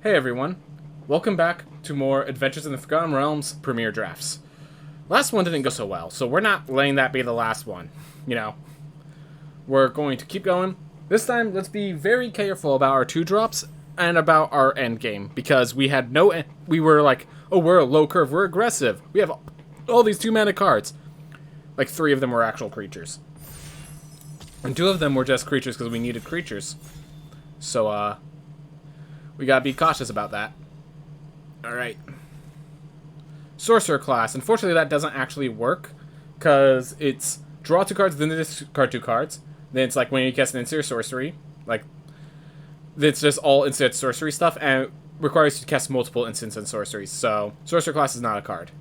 Hey everyone, welcome back to more Adventures in the Forgotten Realms Premier Drafts. Last one didn't go so well, so we're not letting that be the last one. You know, we're going to keep going. This time, let's be very careful about our 2-drops and about our end game, because we were like, oh, we're a low curve, we're aggressive, we have all these 2-mana cards. Like 3 of them were actual creatures. And 2 of them were just creatures because we needed creatures. So, we gotta be cautious about that. Alright. Sorcerer class. Unfortunately, that doesn't actually work, because it's draw 2 cards, then discard 2 cards. Then it's like when you cast an instant sorcery. Like, it's just all instant sorcery stuff, and it requires you to cast multiple instants and sorceries. So, Sorcerer class is not a card.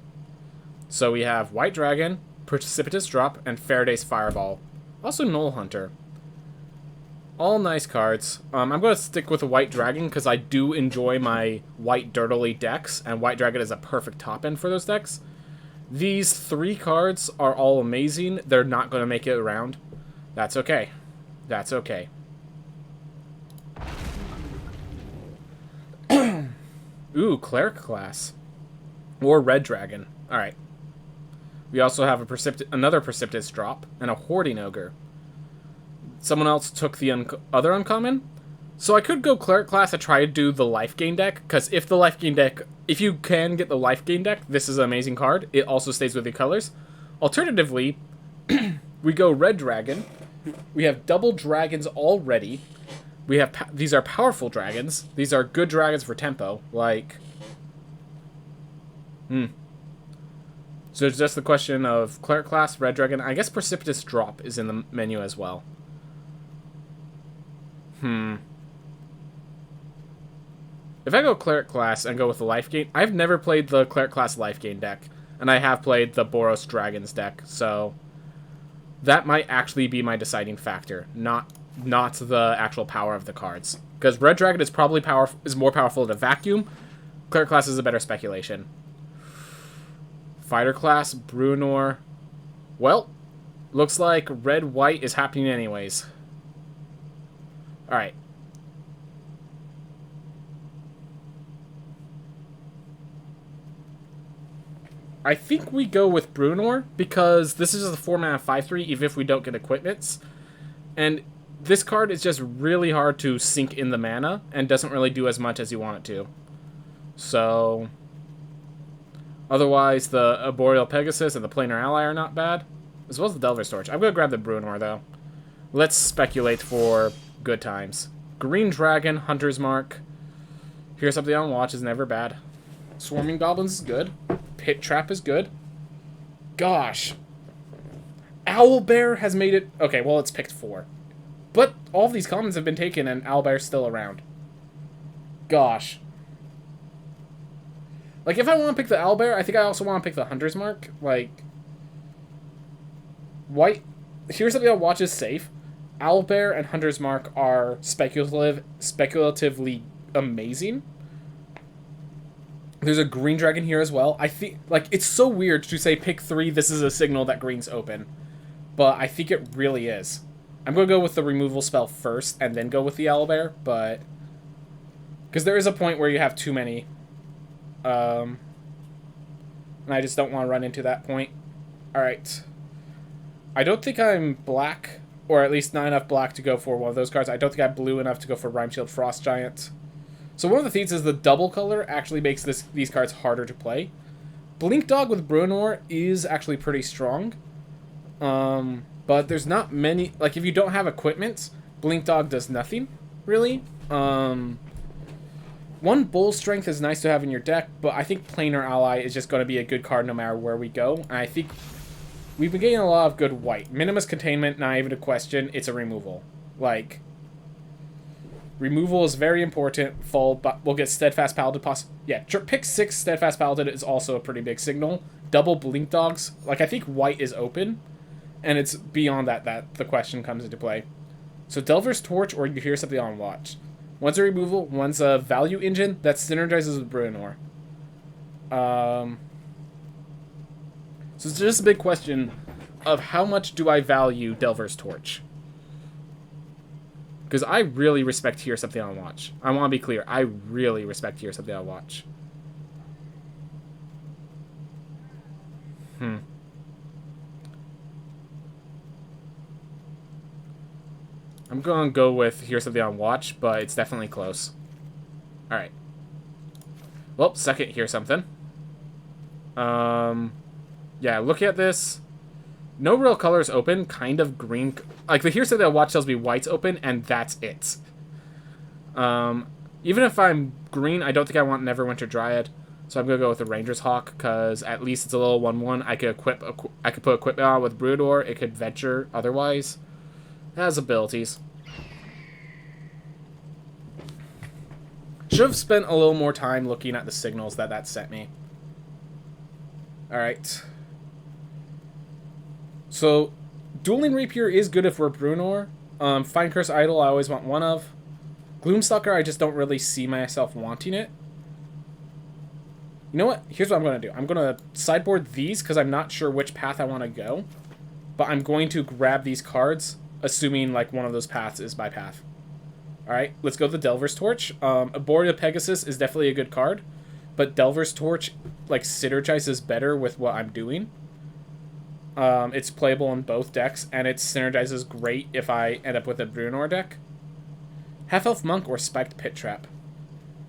So we have White Dragon, Precipitous Drop, and Faraday's Fireball. Also Null Hunter. All nice cards. I'm going to stick with a White Dragon because I do enjoy my White Dirtily decks, and White Dragon is a perfect top end for those decks. These 3 cards are all amazing. They're not going to make it around. That's okay. That's okay. Ooh, Cleric class. Or Red Dragon. Alright. We also have another Precipitous Drop and a Hoarding Ogre. Someone else took the other uncommon. So I could go Cleric class and try to do the life gain deck, because if you can get the life gain deck, this is an amazing card. It also stays with your colors. Alternatively, we go Red Dragon. We have double dragons already. These are powerful dragons. These are good dragons for tempo. Like, So it's just the question of Cleric class, Red Dragon. I guess Precipitous Drop is in the menu as well. If I go Cleric class and go with the life gain, I've never played the Cleric class life gain deck, and I have played the Boros Dragons deck, so that might actually be my deciding factor, not the actual power of the cards. Because Red Dragon is more powerful in a vacuum. Cleric class is a better speculation. Fighter class, Bruenor. Well, looks like red-white is happening anyways. Alright. I think we go with Bruenor, because this is just a 4-mana 5/3, even if we don't get equipments. And this card is just really hard to sink in the mana, and doesn't really do as much as you want it to. So, otherwise, the Arboreal Pegasus and the Planar Ally are not bad, as well as the Delver's Torch. I'm going to grab the Bruenor, though. Let's speculate for good times. Green Dragon, Hunter's Mark. Here's Something on Watch is never bad. Swarming Goblins is good. Pit Trap is good. Gosh. Owlbear has made it... Okay, well, it's picked 4. But all of these commons have been taken, and Owlbear's still around. Gosh. Like, if I want to pick the Owlbear, I think I also want to pick the Hunter's Mark. Like, White... Here's Something on Watch is safe. Owlbear and Hunter's Mark are speculatively amazing. There's a green dragon here as well. I think, like, it's so weird to say pick 3, this is a signal that green's open. But I think it really is. I'm going to go with the removal spell first, and then go with the Owlbear, but... Because there is a point where you have too many. And I just don't want to run into that point. Alright. I don't think I'm black, or at least not enough black to go for one of those cards. I don't think I'm blue enough to go for Rime Shield Frost Giant. So one of the things is the double color actually makes these cards harder to play. Blink Dog with Bruenor is actually pretty strong. But there's not many... Like, if you don't have equipment, Blink Dog does nothing, really. One Bull Strength is nice to have in your deck, but I think Planar Ally is just going to be a good card no matter where we go. And I think we've been getting a lot of good white. Minimus Containment, not even a question. It's a removal. Like... Removal is very important. We'll get Steadfast Paladin. Pick 6 Steadfast Paladin is also a pretty big signal. Double Blink Dogs. Like, I think white is open. And it's beyond that the question comes into play. So Delver's Torch, or you hear Something on Watch. One's a removal, one's a value engine that synergizes with Bruenor. So it's just a big question of how much do I value Delver's Torch. Because I really respect Here's Something on Watch. I want to be clear. I really respect Here's Something on Watch. I'm going to go with Here's Something on Watch, but it's definitely close. Alright. Well, second Here's Something. Yeah, look at this. No real colors open, kind of green. Like, the Here's Something on Watch tells me white's open, and that's it. Even if I'm green, I don't think I want Neverwinter Dryad. So I'm going to go with the Ranger's Hawk, because at least it's a little 1/1. I could put equipment on with Broodor. It could venture otherwise. It has abilities. Should have spent a little more time looking at the signals that sent me. Alright. So, Dueling Rapier is good if we're Brunor. Fine Curse Idol I always want one of. Gloomstalker I just don't really see myself wanting it. You know what? Here's what I'm going to do. I'm going to sideboard these because I'm not sure which path I want to go. But I'm going to grab these cards, assuming like one of those paths is my path. Alright, let's go to the Delver's Torch. Aborted Pegasus is definitely a good card. But Delver's Torch like synergizes better with what I'm doing. It's playable in both decks, and it synergizes great if I end up with a Brunor deck. Half-Elf Monk or Spiked Pit Trap.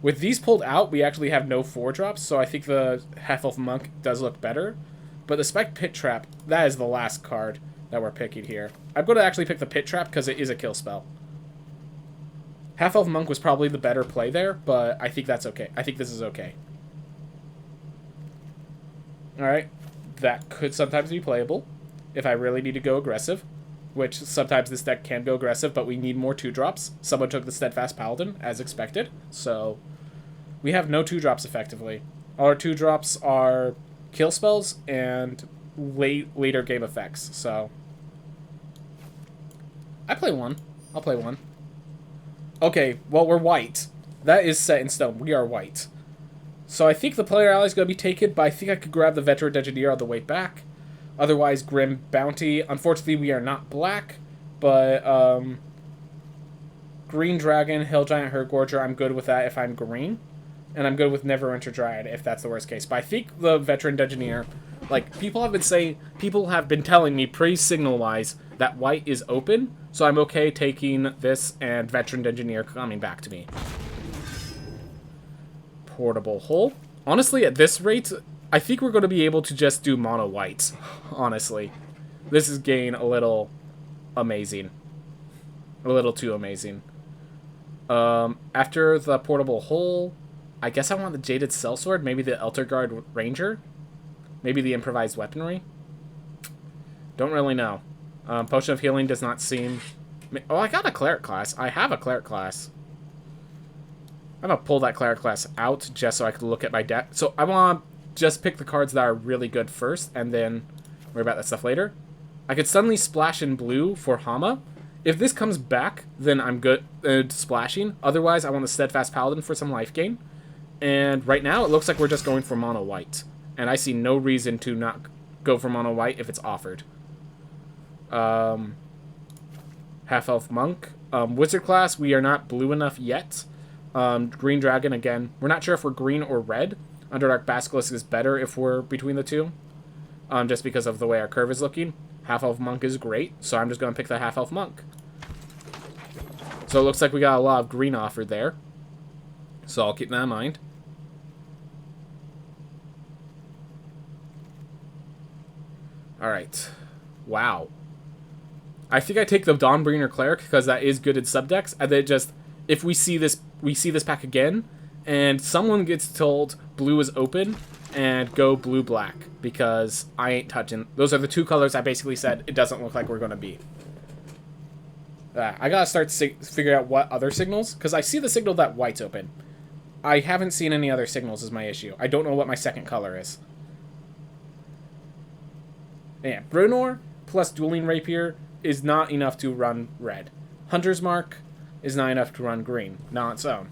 With these pulled out, we actually have no 4-drops, so I think the Half-Elf Monk does look better. But the Spiked Pit Trap, that is the last card that we're picking here. I'm going to actually pick the Pit Trap because it is a kill spell. Half-Elf Monk was probably the better play there, but I think that's okay. I think this is okay. Alright, that could sometimes be playable if I really need to go aggressive. Which sometimes this deck can go aggressive, but we need more 2-drops. Someone took the Steadfast Paladin, as expected. So, we have no 2-drops effectively. All our 2-drops are kill spells and later game effects. So, I play one. I'll play one. Okay, well, we're white. That is set in stone. We are white. So I think the player ally is going to be taken, but I think I could grab the Veteran Engineer on the way back. Otherwise, Grim Bounty. Unfortunately, we are not black, but Green Dragon, Hill Giant, Herdgorger, I'm good with that if I'm green. And I'm good with Neverwinter Dryad if that's the worst case. But I think the Veteran Engineer, like, people have been telling me pre-signal-wise that white is open, so I'm okay taking this and Veteran Engineer coming back to me. Portable Hole. Honestly, at this rate, I think we're going to be able to just do mono white, honestly. This is getting a little amazing. A little too amazing. After the Portable Hole, I guess I want the Jaded Sellsword, maybe the Elterguard Ranger, maybe the Improvised Weaponry. Don't really know. Potion of Healing does not seem... Oh, I got a Cleric class. I have a Cleric class. I'm going to pull that Cleric class out just so I can look at my deck. So I want to just pick the cards that are really good first, and then worry about that stuff later. I could suddenly splash in blue for Hama. If this comes back, then I'm good splashing. Otherwise, I want the Steadfast Paladin for some life gain. And right now, it looks like we're just going for mono white. And I see no reason to not go for mono white if it's offered. Half-Elf Monk. Wizard class, we are not blue enough yet. Green Dragon, again. We're not sure if we're green or red. Underdark Basilisk is better if we're between the two. Just because of the way our curve is looking. Half-Elf Monk is great, so I'm just going to pick the Half-Elf Monk. So it looks like we got a lot of green offered there. So I'll keep that in mind. Alright. Wow. I think I take the Dawnbringer Cleric because that is good in subdecks, and then just if we see this pack again, and someone gets told blue is open, and go blue-black, because I ain't touching. Those are the two colors I basically said it doesn't look like we're going to be. I gotta start figuring out what other signals, because I see the signal that white's open. I haven't seen any other signals is my issue. I don't know what my second color is. Yeah, Brunor plus Dueling Rapier is not enough to run red. Hunter's Mark is not enough to run green, not on its own.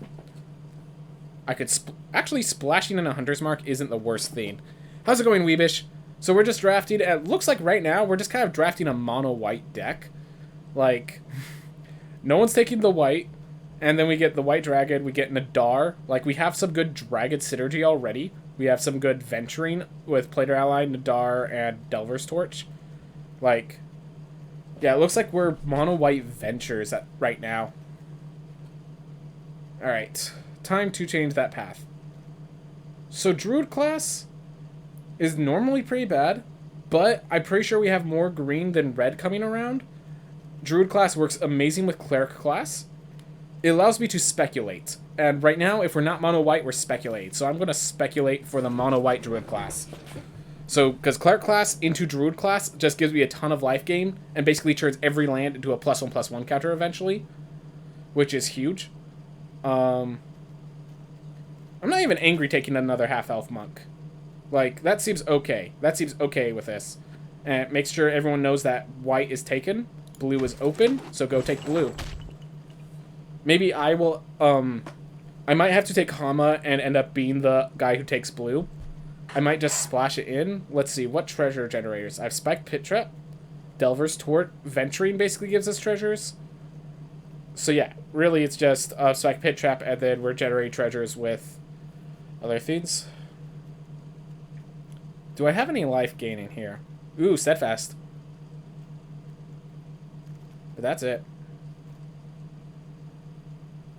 I could actually splashing in a Hunter's Mark isn't the worst thing. How's it going, Weebish? So we're just drafting. It looks like right now we're just kind of drafting a mono white deck. Like, No one's taking the white. And then we get the white dragon. We get Nadar. Like, we have some good dragon synergy already. We have some good venturing with Planar Ally, Nadar, and Delver's Torch. Like, yeah, it looks like we're mono-white ventures right now. Alright. Time to change that path. So, Druid class is normally pretty bad, but I'm pretty sure we have more green than red coming around. Druid class works amazing with Cleric class. It allows me to speculate. And right now, if we're not mono-white, we're speculating. So I'm going to speculate for the mono-white Druid class. So, because Cleric class into Druid class just gives me a ton of life gain, and basically turns every land into a +1/+1 counter eventually, which is huge. I'm not even angry taking another half-elf monk. Like, that seems okay. That seems okay with this. And it makes sure everyone knows that white is taken, blue is open, so go take blue. Maybe I will, I might have to take Hama and end up being the guy who takes blue. I might just splash it in. Let's see, what treasure generators? I have Spike Pit Trap, Delver's Tort, Venturing basically gives us treasures. So yeah, really it's just Spike Pit Trap, and then we're generating treasures with other things. Do I have any life gain in here? Ooh, Steadfast. But that's it.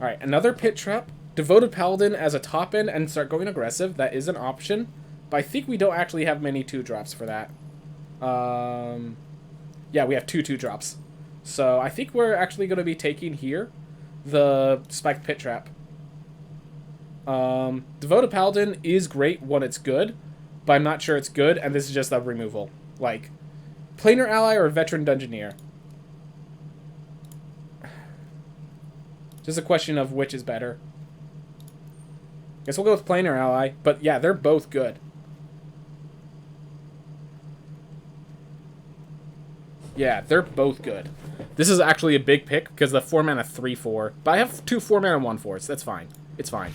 Alright, another Pit Trap. Devoted Paladin as a top end and start going aggressive. That is an option. But I think we don't actually have many 2-drops for that. Yeah, we have 2-2-drops. So I think we're actually going to be taking here the Spiked Pit Trap. Devoted Paladin is great when it's good, but I'm not sure it's good, and this is just a removal. Like, Planar Ally or Veteran Dungeoneer. Just a question of which is better. Guess we'll go with Planar Ally, but yeah, they're both good. Yeah, they're both good. This is actually a big pick because the 4-mana 3/4, but I have 2 4-mana 1/4s. That's fine. It's fine.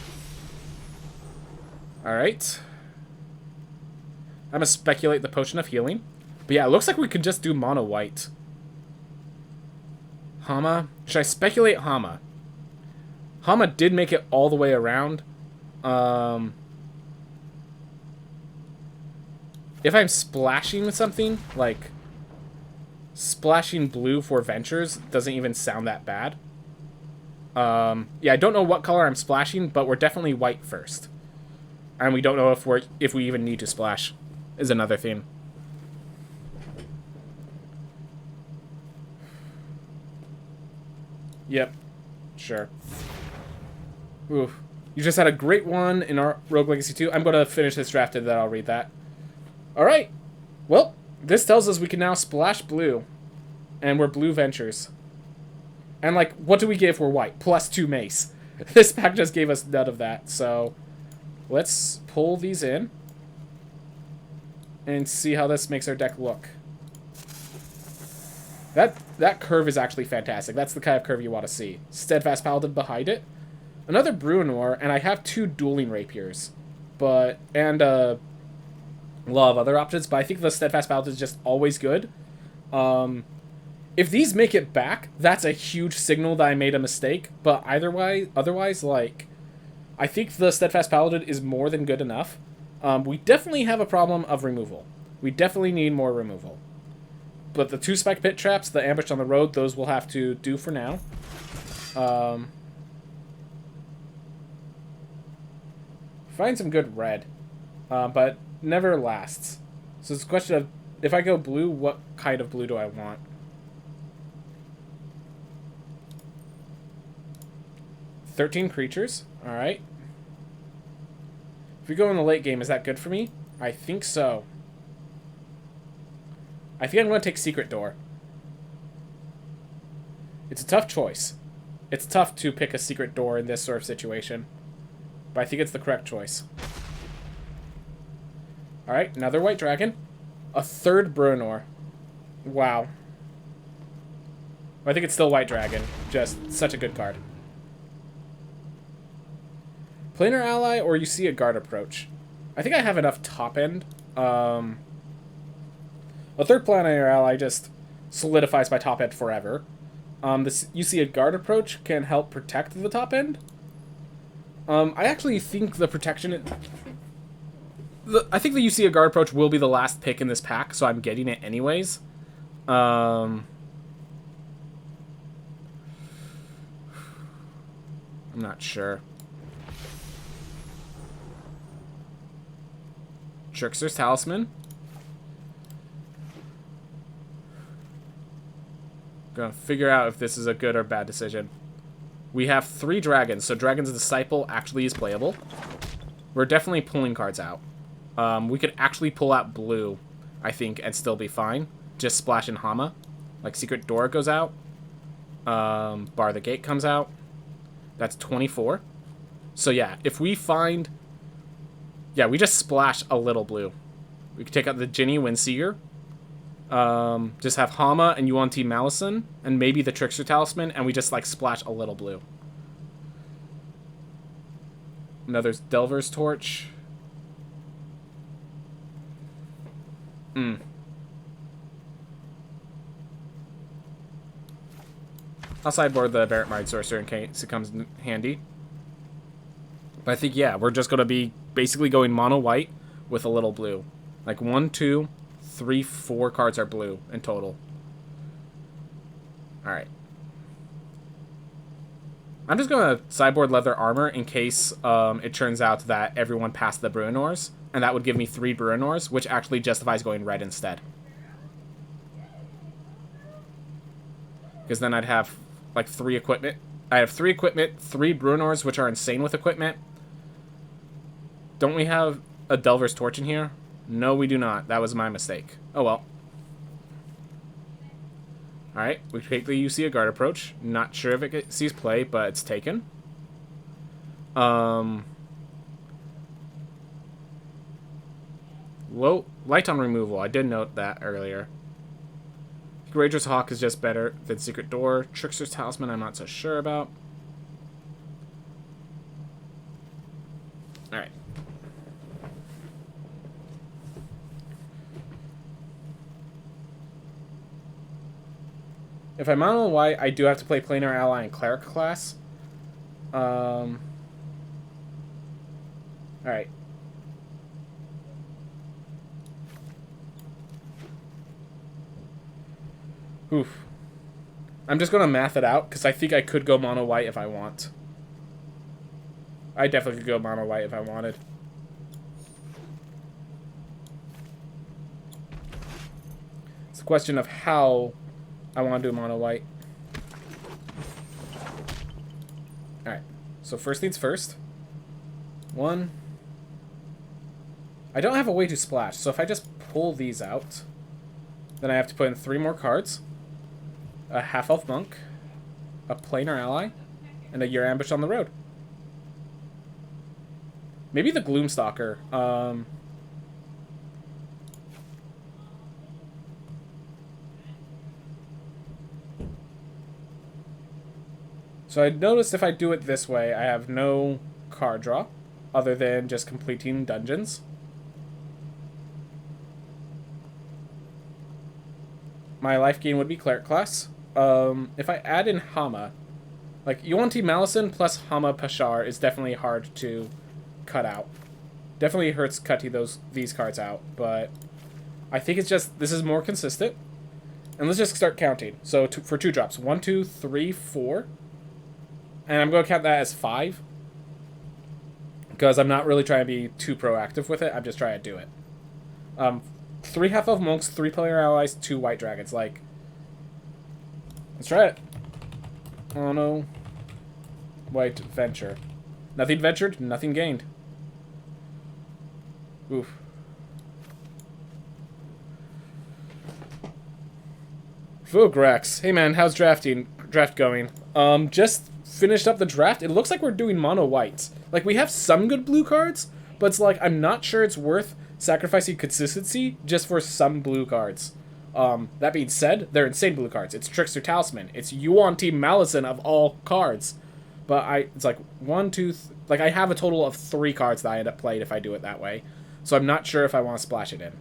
Alright. I'm going to speculate the Potion of Healing. But yeah, it looks like we could just do mono white. Hama. Should I speculate Hama? Hama did make it all the way around. If I'm splashing with something, like splashing blue for Ventures doesn't even sound that bad. Yeah, I don't know what color I'm splashing, but we're definitely white first. And we don't know if we even need to splash, is another thing. Yep. Sure. Ooh. You just had a great one in our Rogue Legacy 2. I'm going to finish this draft and then I'll read that. Alright. Well, this tells us we can now splash blue. And we're blue Ventures. And, like, what do we get if we're white? +2 mace. This pack just gave us none of that, so let's pull these in and see how this makes our deck look. That curve is actually fantastic. That's the kind of curve you want to see. Steadfast Paladin behind it. Another Bruinor, and I have 2 Dueling Rapiers. And a lot of other options, but I think the Steadfast Paladin is just always good. If these make it back, that's a huge signal that I made a mistake, but otherwise, like, I think the Steadfast Paladin is more than good enough. We definitely have a problem of removal. We definitely need more removal. But the 2 Spike Pit Traps, the Ambush on the Road, those we'll have to do for now. Find some good red, but never lasts. So it's a question of, if I go blue, what kind of blue do I want? $13 creatures. Alright. If we go in the late game, is that good for me? I think so. I think I'm going to take Secret Door. It's a tough choice. It's tough to pick a Secret Door in this sort of situation. But I think it's the correct choice. Alright, another White Dragon. A 3rd Bruinor. Wow. I think it's still White Dragon. Just such a good card. Planar Ally, or you see a Guard Approach. I think I have enough top end. A 3rd Planar Ally just solidifies my top end forever. This you see a guard approach can help protect the top end. I actually think the protection... I think the UC guard approach will be the last pick in this pack, so I'm getting it anyways. I'm not sure. Trickster's Talisman. Gonna figure out if this is a good or bad decision. We have 3 dragons, so Dragon's Disciple actually is playable. We're definitely pulling cards out. We could actually pull out blue, I think, and still be fine. Just splash in Hama. Like, Secret Door goes out. Bar the Gate comes out. That's 24. So, yeah, if we find... Yeah, we just splash a little blue. We could take out the Ginny Windseeker. Just have Hama and Yuan-Ti Malison, and maybe the Trickster Talisman, and we just, like, splash a little blue. Another Delver's Torch. I'll sideboard the Barret Mind Sorcerer in case it comes in handy. But I think, yeah, we're just going to be basically going mono white with a little blue. Like 1, 2, 3, 4 cards are blue in total. Alright. I'm just going to sideboard Leather Armor in case it turns out that everyone passed the Bruenors. And that would give me 3 Bruenors, which actually justifies going red instead. Because then I'd have, like, 3 equipment. I have 3 equipment, 3 Bruenors, which are insane with equipment. Don't we have a Delver's Torch in here? No, we do not. That was my mistake. Oh, well. Alright, we take the UC Guard approach. Not sure if it sees play, but it's taken. Low light on removal. I did note that earlier. Rager's Hawk is just better than Secret Door. Trickster's Talisman I'm not so sure about. Alright. If I'm mono white, I do have to play Planar Ally and Cleric class. Alright. Oof. I'm just going to math it out, because I think I could go mono white if I want. I definitely could go mono white if I wanted. It's a question of how I want to do mono white. Alright, so first things first. 1. I don't have a way to splash, so if I just pull these out, then I have to put in 3 more cards. A half-elf monk, a planar ally, and a Your Ambush on the Road. Maybe the Gloomstalker. So I noticed if I do it this way, I have no card draw, other than just completing dungeons. My life gain would be Cleric class. If I add in Hama, like Yuan-Ti Malison plus Hama Pashar is definitely hard to cut out. Definitely hurts cutting these cards out, but I think it's just, this is more consistent. And let's just start counting. So for 2 drops, 1, 2, 3, 4. And I'm going to count that as 5. Because I'm not really trying to be too proactive with it, I'm just trying to do it. 3 half-elf monks, 3 planar allies, 2 white dragons. Like, let's try it. Oh no. White venture. Nothing ventured, nothing gained. Oof. Vograx. Hey man, how's draft going? Just finished up the draft. It looks like we're doing mono whites. Like, we have some good blue cards, but it's like, I'm not sure it's worth sacrificing consistency just for some blue cards. That being said, they're insane blue cards. It's Trickster Talisman. It's Yuan-Ti Malison of all cards. But it's like 1, 2, like I have a total of 3 cards that I end up playing if I do it that way. So I'm not sure if I want to splash it in.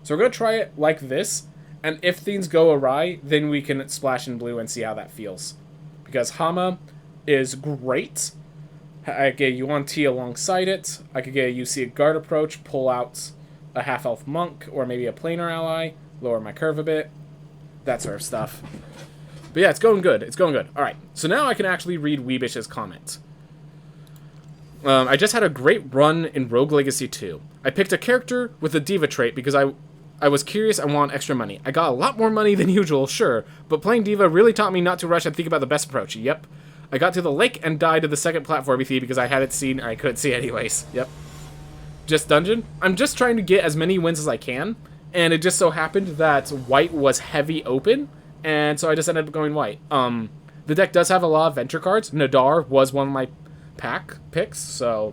So we're going to try it like this. And if things go awry, then we can splash in blue and see how that feels. Because Hama is great. I could get a Yuan-Ti alongside it. I could get a UC guard approach, pull out a half-elf monk, or maybe a planar ally, lower my curve a bit, that sort of stuff. But yeah, it's going good. It's going good. Alright, so now I can actually read Weebish's comment. I just had a great run in Rogue Legacy 2. I picked a character with a diva trait because I was curious and want extra money. I got a lot more money than usual, sure, but playing diva really taught me not to rush and think about the best approach. Yep. I got to the lake and died to the second platformy thief because I hadn't seen, or I couldn't see anyways. Yep. Just dungeon. I'm just trying to get as many wins as I can, and it just so happened that white was heavy open, and so I just ended up going white. The deck does have a lot of venture cards. Nadar was one of my pack picks, so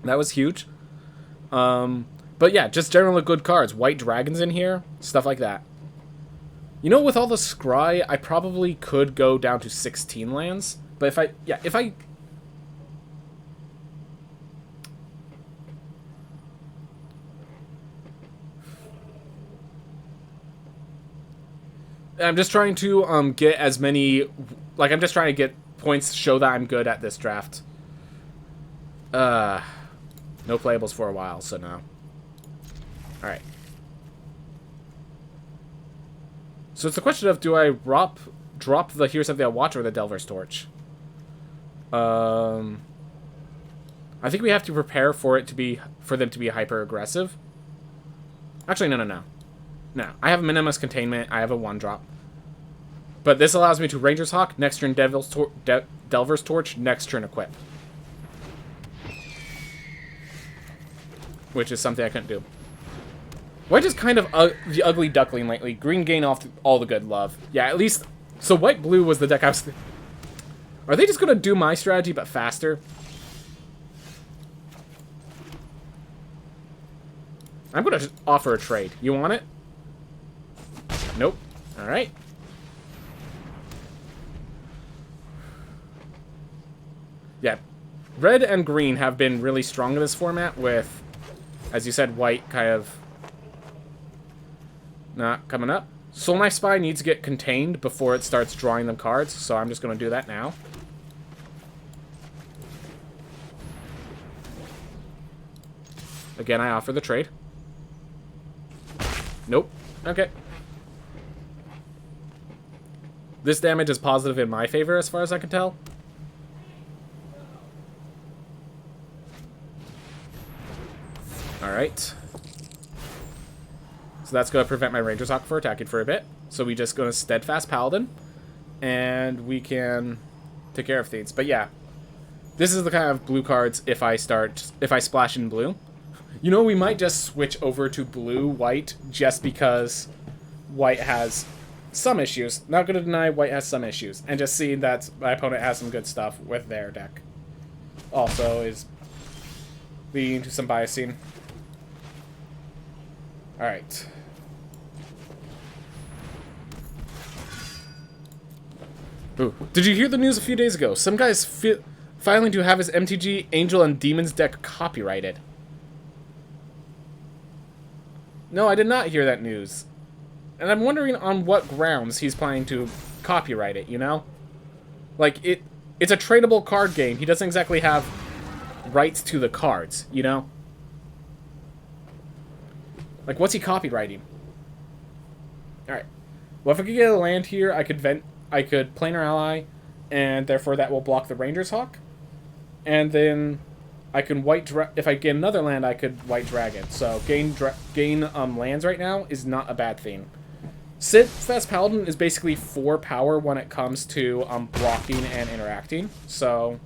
that was huge. But yeah, just generally good cards. White dragons in here, stuff like that. You know, with all the scry, I probably could go down to 16 lands. But if I I'm just trying to get as many, like, I'm just trying to get points to show that I'm good at this draft. No playables for a while, so no. Alright. So it's a question of, do I drop the Here's Something I Watch or the Delver's Torch? I think we have to prepare for them to be hyper aggressive. Actually, no. No, I have Minimus Containment. I have a 1-drop. But this allows me to Ranger's Hawk, next turn Delver's Torch, next turn Equip. Which is something I couldn't do. White is kind of the ugly duckling lately. Green gain off all the good love. Yeah, at least... So white-blue was the deck I was... Are they just going to do my strategy, but faster? I'm going to just offer a trade. You want it? Nope. Alright. Yeah. Red and green have been really strong in this format with, as you said, white kind of not coming up. Soul Knife Spy needs to get contained before it starts drawing them cards, so I'm just going to do that now. Again, I offer the trade. Nope. Okay. This damage is positive in my favor as far as I can tell. Alright. So that's going to prevent my Ranger's Hawk from attacking for a bit. So we just go to Steadfast Paladin. And we can take care of things. But yeah. This is the kind of blue cards if I splash in blue. You know, we might just switch over to blue-white just because white has some issues. Not going to deny white has some issues. And just seeing that my opponent has some good stuff with their deck also is leading to some biasing. Alright. Ooh. Did you hear the news a few days ago? Some guy's filing to have his MTG Angel and Demons deck copyrighted. No, I did not hear that news. And I'm wondering on what grounds he's planning to copyright it, you know? Like, it's a tradable card game. He doesn't exactly have rights to the cards, you know? Like, what's he copywriting? Alright. Well, if I could get a land here, I could planar ally, and therefore that will block the Ranger's Hawk. And then I can if I get another land, I could white dragon. So gain lands right now is not a bad thing. Steadfast Paladin is basically 4 power when it comes to blocking and interacting. So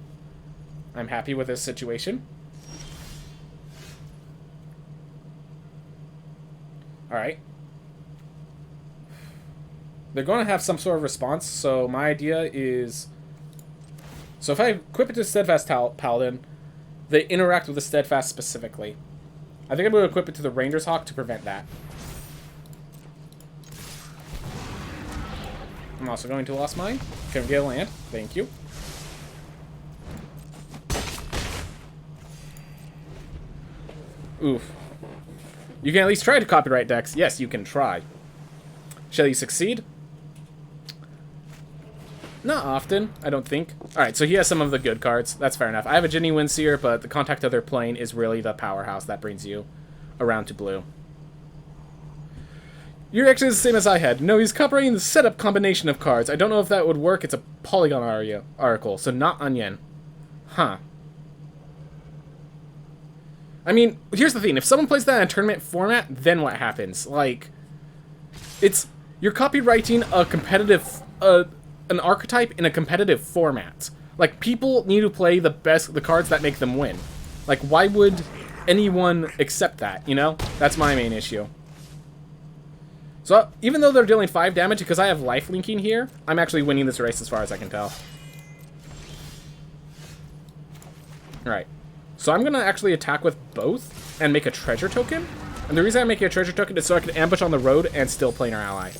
I'm happy with this situation. Alright. They're going to have some sort of response, so my idea is... So if I equip it to Steadfast Paladin, they interact with the Steadfast specifically. I think I'm going to equip it to the Ranger's Hawk to prevent that. I'm also going to Lost Mine. Can we get a land? Thank you. Oof. You can at least try to copyright decks. Yes, you can try. Shall you succeed? Not often, I don't think. Alright, so he has some of the good cards. That's fair enough. I have a Ginny Windseer, but the contact of their plane is really the powerhouse that brings you around to blue. You're actually the same as I had. No, he's copying the setup combination of cards. I don't know if that would work. It's a Polygon article, so not Onion. Huh. I mean, here's the thing. If someone plays that in a tournament format, then what happens? Like, you're copywriting a competitive, an archetype in a competitive format. Like, people need to play the cards that make them win. Like, why would anyone accept that, you know? That's my main issue. So, even though they're dealing 5 damage, because I have life linking here, I'm actually winning this race as far as I can tell. Alright. So I'm going to actually attack with both and make a treasure token. And the reason I'm making a treasure token is so I can ambush on the road and still plane our ally.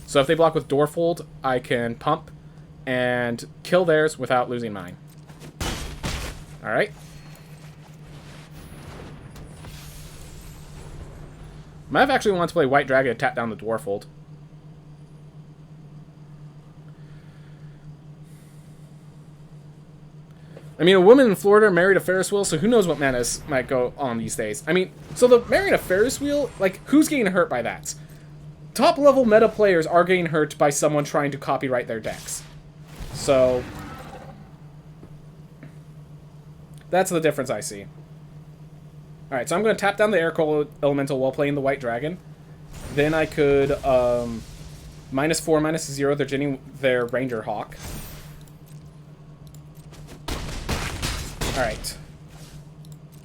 So if they block with Doorfold, I can pump and kill theirs without losing mine. Alright. Might have actually wanted to play White Dragon and tap down the Dwarfold. I mean, a woman in Florida married a Ferris wheel, so who knows what madness might go on these days. I mean, so the marrying a Ferris wheel, like, who's getting hurt by that? Top-level meta players are getting hurt by someone trying to copyright their decks. So, that's the difference I see. Alright, so I'm going to tap down the Air Cold Elemental while playing the White Dragon. Then I could, -4, -0 their Ranger Hawk. Alright.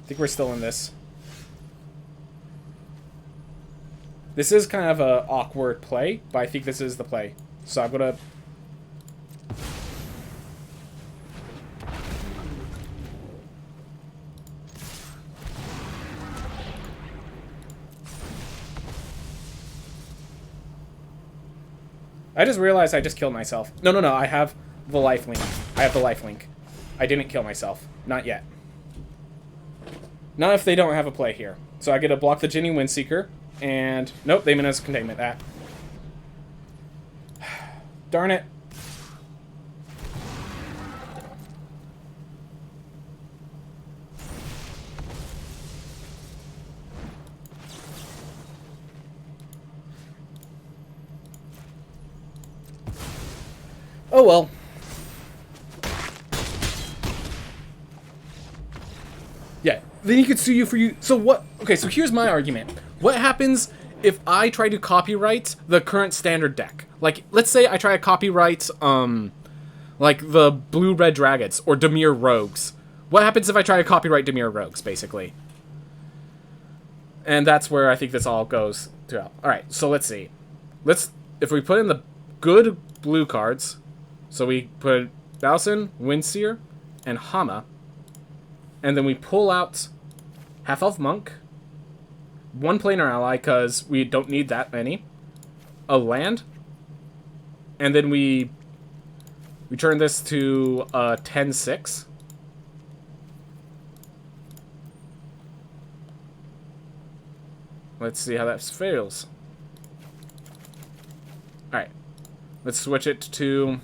I think we're still in this. This is kind of an awkward play, but I think this is the play. So I'm going to... I just realized I just killed myself. No, I have the life link. I didn't kill myself. Not yet. Not if they don't have a play here. So I get to block the Ginny Windseeker, and... Nope, they menace containment that. Darn it. Oh well. Yeah, then he could sue you for you. So what? Okay, so here's my argument. What happens if I try to copyright the current standard deck? Like, let's say I try to copyright, like the Blue-Red Dragons or Dimir Rogues. What happens if I try to copyright Dimir Rogues, basically? And that's where I think this all goes to. All right, so let's see. If we put in the good blue cards. So we put Bowson, Windseer, and Hama. And then we pull out Half-Elf Monk, one planar ally, because we don't need that many, a land, and then we turn this to 10-6. Let's see how that fails. Alright. Let's switch it to...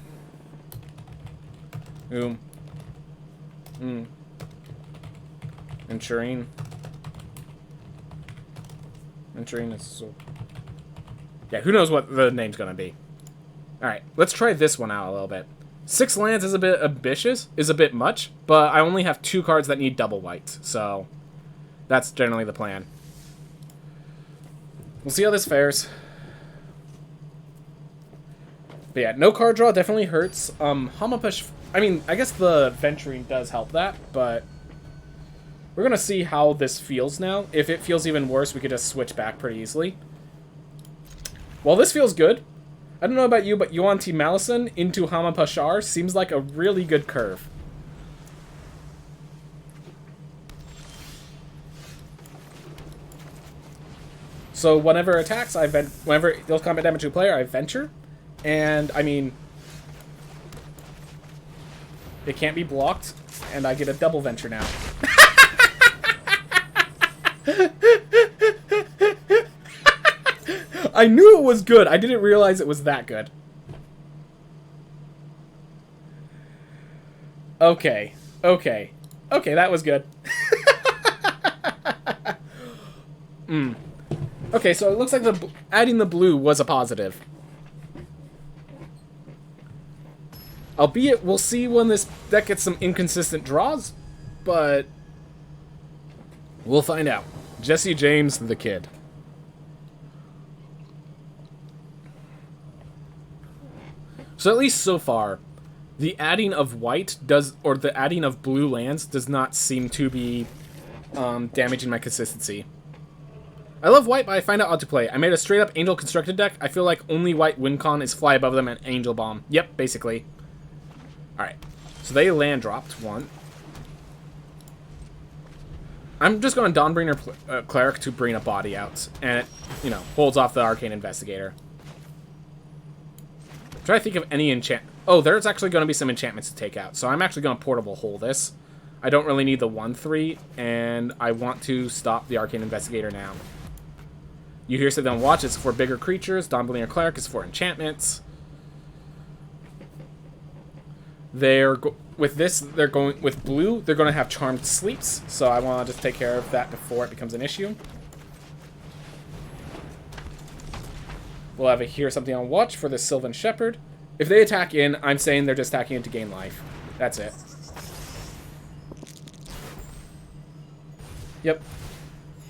Ensuring is so... Yeah, who knows what the name's gonna be. Alright, let's try this one out a little bit. 6 lands is a bit ambitious, is a bit much, but I only have 2 cards that need double white, so that's generally the plan. We'll see how this fares. But yeah, no card draw definitely hurts. Hamapush... I mean, I guess the venturing does help that, but we're going to see how this feels now. If it feels even worse, we could just switch back pretty easily. Well, this feels good. I don't know about you, but Yuan T. Malison into Hamapashar seems like a really good curve. So whenever it attacks, whenever it deals combat damage to a player, I venture. And, I mean... It can't be blocked, and I get a double venture now. I knew it was good. I didn't realize it was that good. Okay. Okay. Okay, that was good. Okay, so it looks like adding the blue was a positive. Albeit, we'll see when this deck gets some inconsistent draws, but we'll find out. Jesse James, the kid. So at least so far, the adding of white or the adding of blue lands does not seem to be damaging my consistency. I love white, but I find it odd to play. I made a straight up Angel constructed deck. I feel like only white win con is fly above them and Angel Bomb. Yep, basically. Alright, so they land dropped one. I'm just going to Dawnbringer Cleric to bring a body out, and it, you know, holds off the Arcane Investigator. Try to think of any enchant. Oh, there's actually going to be some enchantments to take out, so I'm actually going to Portable Hole this. I don't really need the 1/3, and I want to stop the Arcane Investigator now. You hear something on watch, it's for bigger creatures. Dawnbringer Cleric is for enchantments. With this, they're going with blue. They're going to have Charmed Sleeps, so I want to just take care of that before it becomes an issue. We'll have Hear Something on watch for the Sylvan Shepherd. If they attack in, I'm saying they're just attacking in to gain life. That's it. Yep.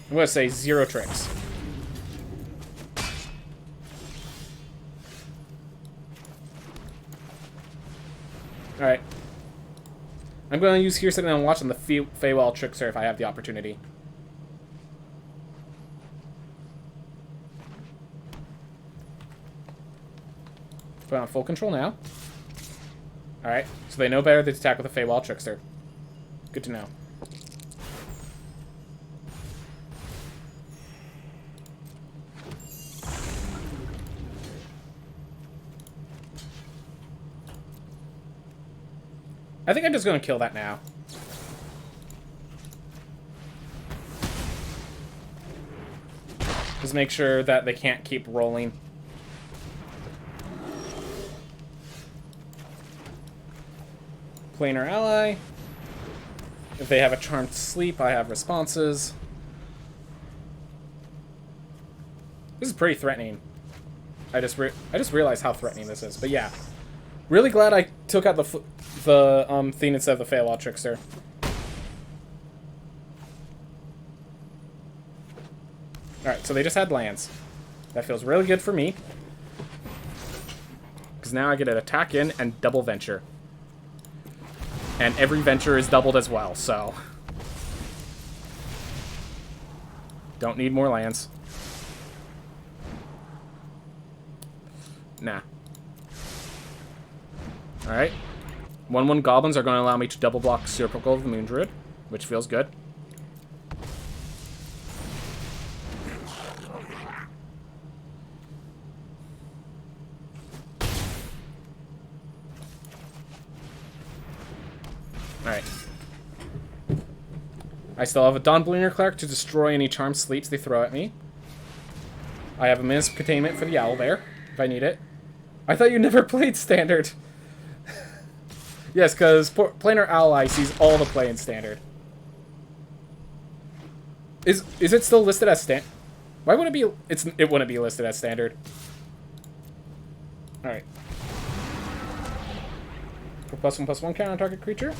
I'm going to say 0 tricks. Alright. I'm going to use Hear Something on watch on the Feywild Trickster if I have the opportunity. Put on full control now. Alright, so they know better than to attack with a Feywild Trickster. Good to know. I think I'm just going to kill that now. Just make sure that they can't keep rolling. Planar ally. If they have a Charmed Sleep, I have responses. This is pretty threatening. I just realized how threatening this is. But yeah, really glad I took out the thing instead of the Feywild Trickster. Alright, so they just had lands. That feels really good for me. Because now I get an attack in and double venture. And every venture is doubled as well, so... Don't need more lands. Nah. Alright. 1/1 goblins are going to allow me to double block Circle of the Moon Druid, which feels good. Alright. I still have a Dawnbringer Cleric to destroy any Charmed Sleeps they throw at me. I have a Menace Containment for the Owlbear, if I need it. I thought you never played Standard. Yes, because Planar Ally sees all the play in Standard. Is it still listed as Standard? Why would it be... It wouldn't be listed as Standard. Alright. For +1/+1 count on target creature.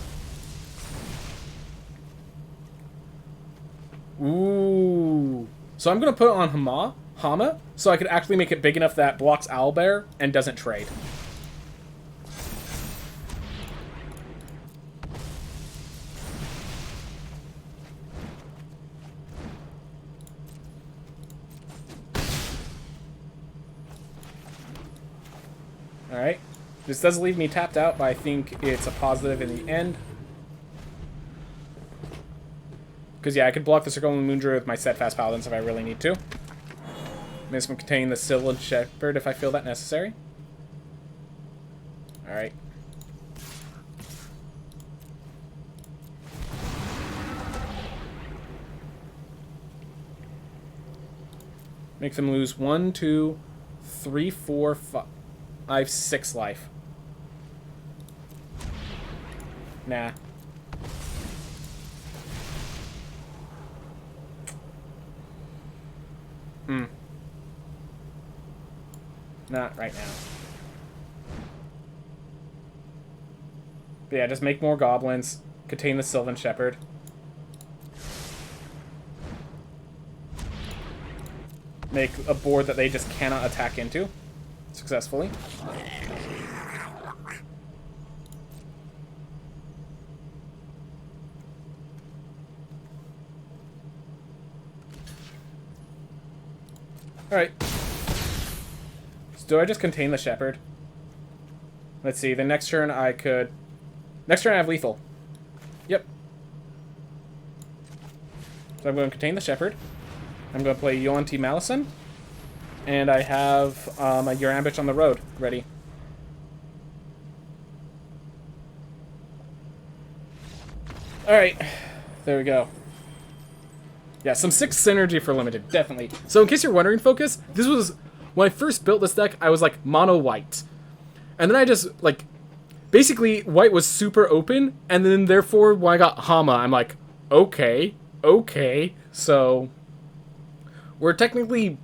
Ooh. So I'm going to put it on Hama, so I could actually make it big enough that blocks Owlbear and doesn't trade. Alright. This does leave me tapped out, but I think it's a positive in the end. Because, yeah, I could block the Circle of the Moon Druid with my Steadfast Paladins if I really need to. This one contain the Sylvan Shepherd if I feel that necessary. Alright. Make them lose 1, 2, 3, 4, 5, 6 life. Nah. Not right now. But yeah, just make more goblins. Contain the Sylvan Shepherd. Make a board that they just cannot attack into successfully. Alright. So do I just contain the Shepherd? Let's see, the next turn I could... Next turn I have lethal. Yep. So I'm going to contain the Shepherd. I'm going to play Yuan-Ti Malison. And I have your Ambush on the Road ready. Alright. There we go. Yeah, some 6 synergy for limited, definitely. So in case you're wondering, Focus, this was... When I first built this deck, I was like, mono white. And then I just, like... Basically, white was super open, and then therefore, when I got Hama, I'm like, okay. So... We're technically...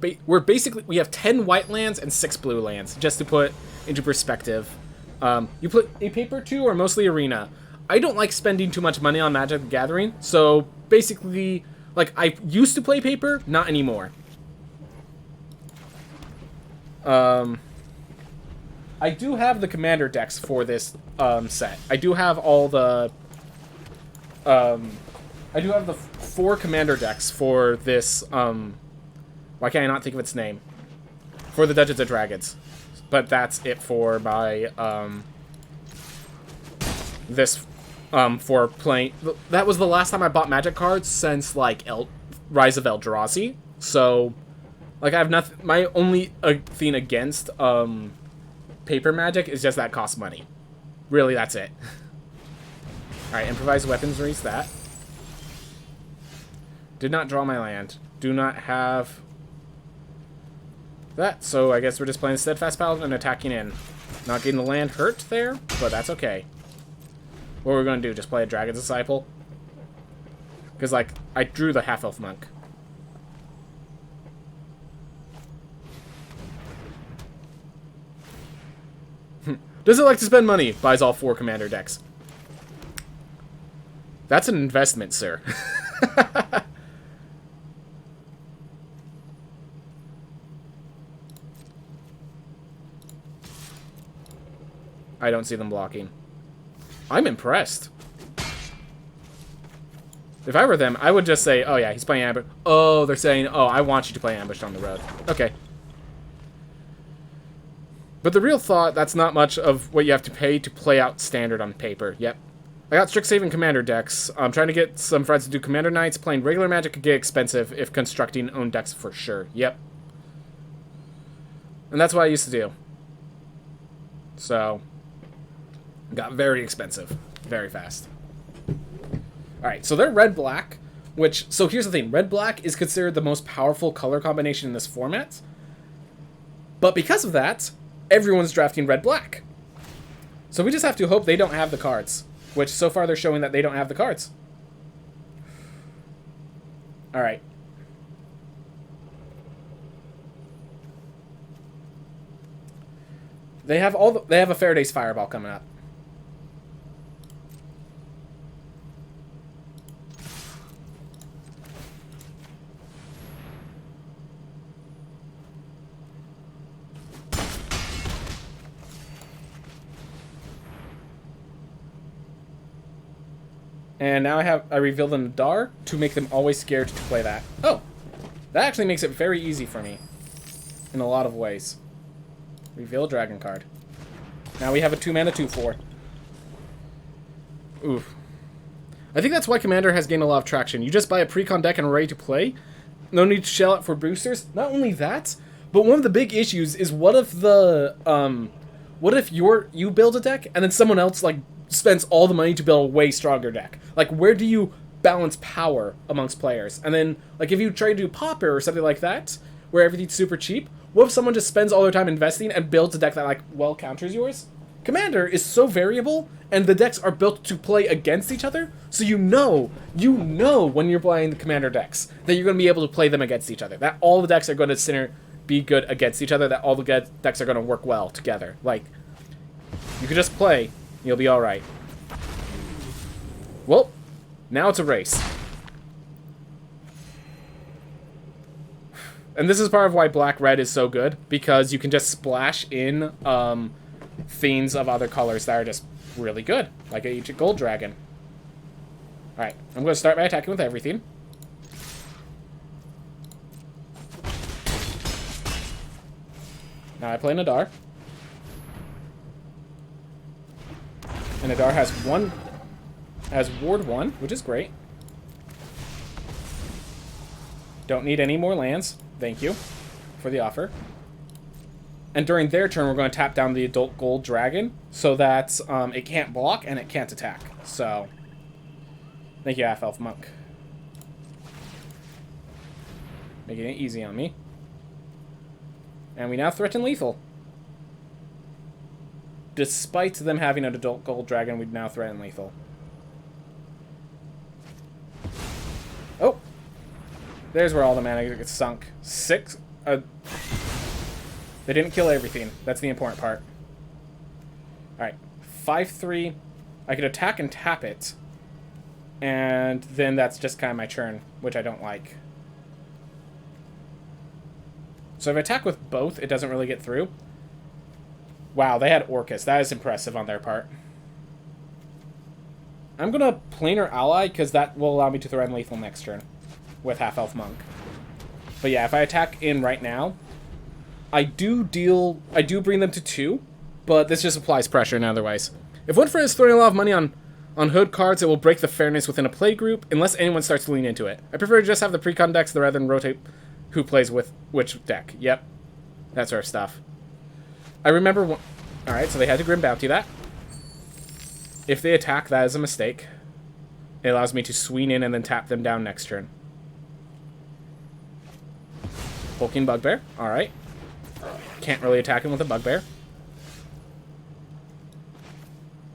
we have 10 white lands and 6 blue lands, just to put into perspective. You put a paper 2 or mostly arena. I don't like spending too much money on Magic the Gathering, so basically... Like, I used to play paper, not anymore. I do have the commander decks for this set. I do have all the... I do have the 4 commander decks for this... why can't I not think of its name? For the Dungeons & Dragons. But that's it for my... this... for playing... That was the last time I bought Magic cards since, like, Rise of Eldrazi. So, like, I have nothing... My only thing against, paper Magic is just that it costs money. Really, that's it. Alright, improvised weapons, raise that. Did not draw my land. Do not have... that, so I guess we're just playing Steadfast Paladin and attacking in. Not getting the land hurt there, but that's okay. What we're going to do, just play a Dragon's Disciple? Because, like, I drew the Half-Elf Monk. Does it like to spend money? Buys all 4 commander decks. That's an investment, sir. I don't see them blocking. I'm impressed. If I were them, I would just say, oh yeah, he's playing Ambush. Oh, they're saying, oh, I want you to play Ambush on the Road. Okay. But the real thought, that's not much of what you have to pay to play out standard on paper. Yep. I got Strixhaven Commander decks. I'm trying to get some friends to do Commander Knights. Playing regular Magic could get expensive if constructing own decks for sure. Yep. And that's what I used to do. So... got very expensive. Very fast. Alright, so they're red-black, which... So here's the thing. Red-black is considered the most powerful color combination in this format. But because of that, everyone's drafting red-black. So we just have to hope they don't have the cards. Which, so far, they're showing that they don't have the cards. Alright. They have they have a Faraday's Fireball coming up. And now I reveal the Nadar to make them always scared to play that. Oh! That actually makes it very easy for me. In a lot of ways. Reveal Dragon card. Now we have a 2-mana 2/4. Oof. I think that's why Commander has gained a lot of traction. You just buy a pre-con deck and are ready to play. No need to shell out for boosters. Not only that, but one of the big issues is what if the, what if you build a deck and then someone else, like, spends all the money to build a way stronger deck? Like, where do you balance power amongst players? And then, like, if you try to do Pauper or something like that, where everything's super cheap? What if someone just spends all their time investing and builds a deck that, like, well counters yours? Commander is so variable, and the decks are built to play against each other, so you know when you're playing the Commander decks that you're going to be able to play them against each other. That all the decks are going to be good against each other, that all the decks are going to work well together. Like, you can just play, you'll be alright. Well, now it's a race. And this is part of why Black-Red is so good, because you can just splash in Fiends of other colors that are just really good, like a Gold Dragon. Alright, I'm going to start by attacking with everything. Now I play Nadar. And Nadar has Ward 1, which is great. Don't need any more lands. Thank you for the offer. And during their turn, we're going to tap down the Adult Gold Dragon so that it can't block and it can't attack. So, thank you, Half-Elf Monk. Making it easy on me. And we now threaten lethal. Despite them having an Adult Gold Dragon, we now threaten lethal. Oh! There's where all the mana gets sunk. 6... They didn't kill everything. That's the important part. Alright. 5/3. I could attack and tap it. And then that's just kind of my turn, which I don't like. So if I attack with both, it doesn't really get through. Wow, they had Orcus. That is impressive on their part. I'm going to Planar Ally, because that will allow me to threaten lethal next turn with Half-Elf Monk. But yeah, if I attack in right now, I do bring them to 2, but this just applies pressure in other ways. If one friend is throwing a lot of money on hood cards, it will break the fairness within a play group, unless anyone starts to lean into it. I prefer to just have the pre-con decks rather than rotate who plays with which deck. Yep. That sort of stuff. I remember one... Alright, so they had to Grim Bounty that. If they attack, that is a mistake. It allows me to swing in and then tap them down next turn. Hulking Bugbear. Alright. Can't really attack him with a Bugbear.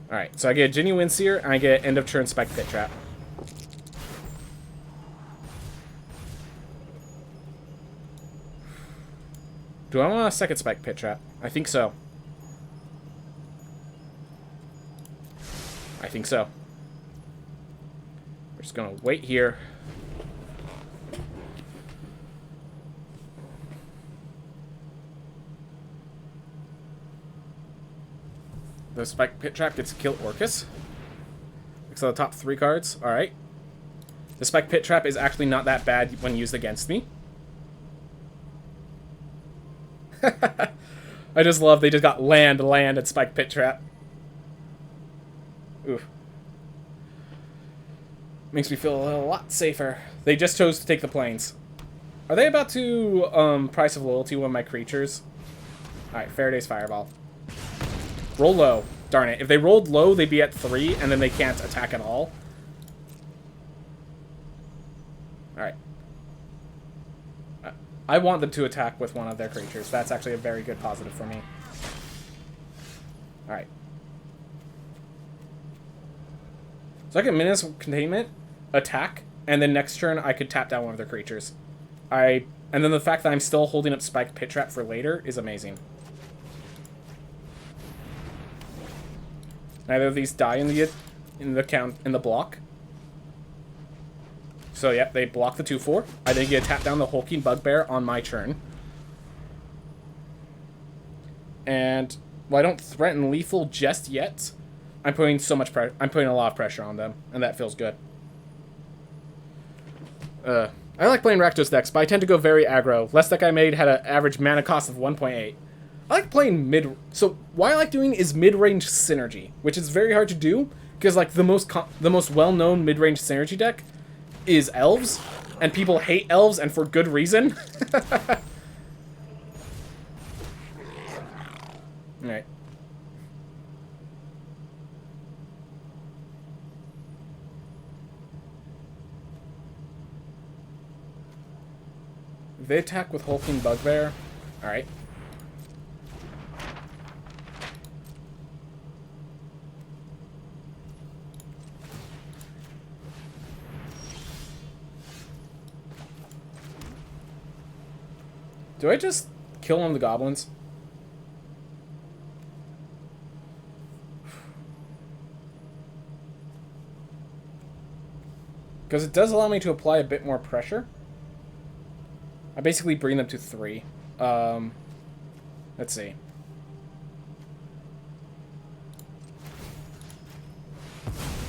Alright, so I get a Ginny Windseer, and I get end of turn Spike Pit Trap. Do I want a second Spike Pit Trap? I think so. I think so. We're just gonna wait here. The Spike Pit Trap gets to kill Orcus. Looks at the top 3 cards. Alright. The Spike Pit Trap is actually not that bad when used against me. I just love they just got land, and Spike Pit Trap. Oof. Makes me feel a lot safer. They just chose to take the plains. Are they about to Price of Loyalty one of my creatures? Alright, Faraday's Fireball. Roll low. Darn it. If they rolled low, they'd be at 3, and then they can't attack at all. Alright. I want them to attack with one of their creatures. That's actually a very good positive for me. Alright. So I can Menace Containment, attack, and then next turn I could tap down one of their creatures. And then the fact that I'm still holding up Spike Pit Trap for later is amazing. Neither of these die in the block. So yeah, they block the 2/4. I then get to tap down the Hulking Bugbear on my turn. And while I don't threaten lethal just yet, I'm putting I'm putting a lot of pressure on them, and that feels good. I like playing Rakdos decks, but I tend to go very aggro. Last deck I made had an average mana cost of 1.8. I like playing mid... So, what I like doing is mid-range synergy, which is very hard to do, because, like, the most well-known mid-range synergy deck is Elves, and people hate Elves, and for good reason. Alright. They attack with Hulking Bugbear. Alright. Do I just kill on the goblins? Because it does allow me to apply a bit more pressure. I basically bring them to 3. Let's see.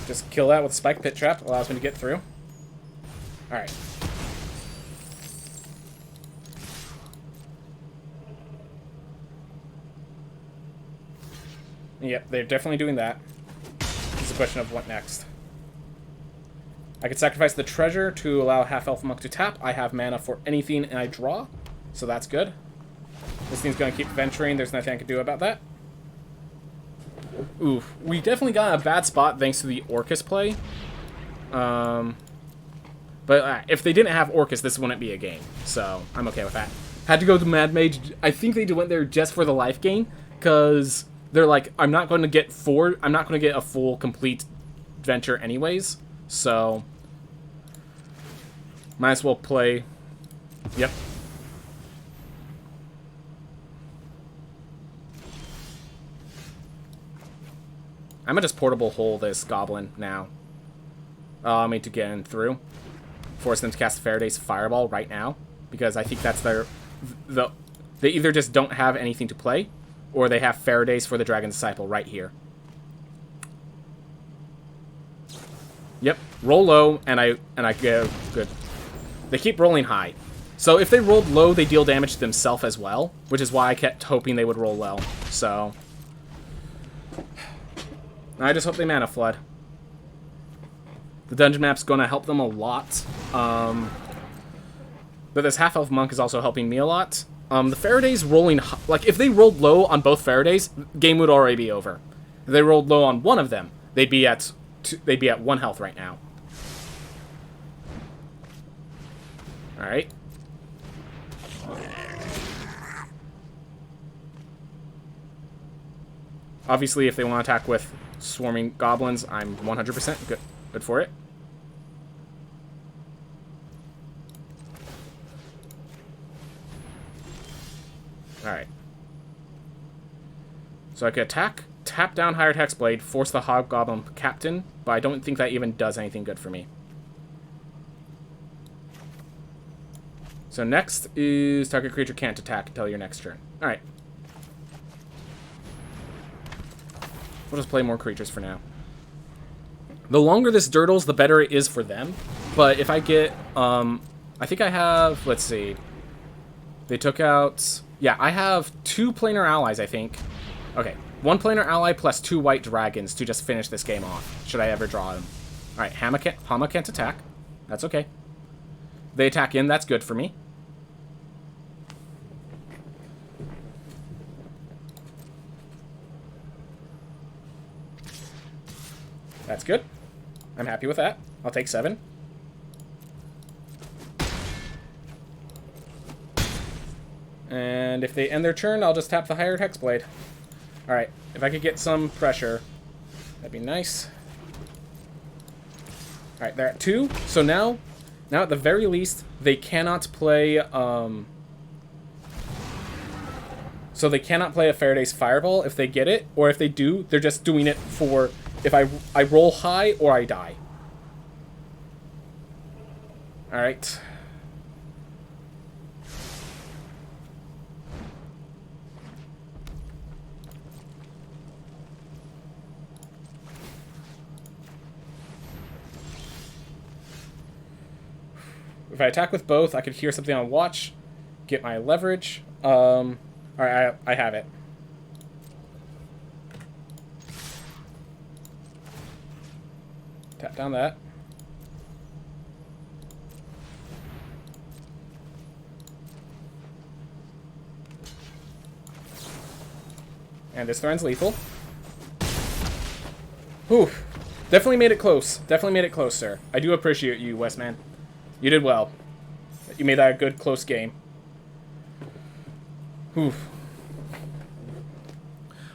Just kill that with Spike Pit Trap. Allows me to get through. Alright. Yep, they're definitely doing that. It's a question of what next. I could sacrifice the treasure to allow Half-Elf Monk to tap. I have mana for anything, and I draw. So that's good. This thing's going to keep venturing. There's nothing I can do about that. Ooh, we definitely got a bad spot thanks to the Orcus play. But if they didn't have Orcus, this wouldn't be a game. So I'm okay with that. Had to go to Mad Mage. I think they went there just for the life gain, because they're like, I'm not going to get a full, complete venture anyways. So might as well play. Yep. I'm gonna just portable hole this goblin now. I mean, to get in through. Force them to cast Faraday's Fireball right now, because I think that's they either just don't have anything to play, or they have Faraday's for the Dragon Disciple right here. Yep, roll low, and I go good. They keep rolling high. So if they rolled low, they deal damage to themselves as well, which is why I kept hoping they would roll low. So I just hope they mana flood. The dungeon map's going to help them a lot. But this Half-Elf Monk is also helping me a lot. The Faraday's rolling... Like, if they rolled low on both Faradays, game would already be over. If they rolled low on one of them, they'd be at 1 health right now. Alright. Obviously, if they want to attack with swarming goblins, I'm 100% good for it. Alright. So I could attack, tap down Hired Hexblade, force the Hobgoblin Captain, but I don't think that even does anything good for me. So next is target creature can't attack until your next turn. Alright. We'll just play more creatures for now. The longer this dirtles, the better it is for them. But if I get, I think I have, let's see. They took out, yeah, I have 2 planar allies, I think. Okay, 1 planar ally plus 2 white dragons to just finish this game off, should I ever draw them. Alright, Hama can't attack. That's okay. They attack in, that's good for me. That's good. I'm happy with that. I'll take 7. And if they end their turn, I'll just tap the Hired Hexblade. Alright, if I could get some pressure, that'd be nice. Alright, they're at 2. So now at the very least, they cannot play, so they cannot play a Faraday's Fireball if they get it, or if they do, they're just doing it for if I roll high or I die. Alright. If I attack with both, I could hear something on watch, get my leverage. Alright, I have it. Tap down that. And this threat's lethal. Whew. Definitely made it close. Definitely made it close, sir. I do appreciate you, Westman. You did well. You made that a good, close game. Oof.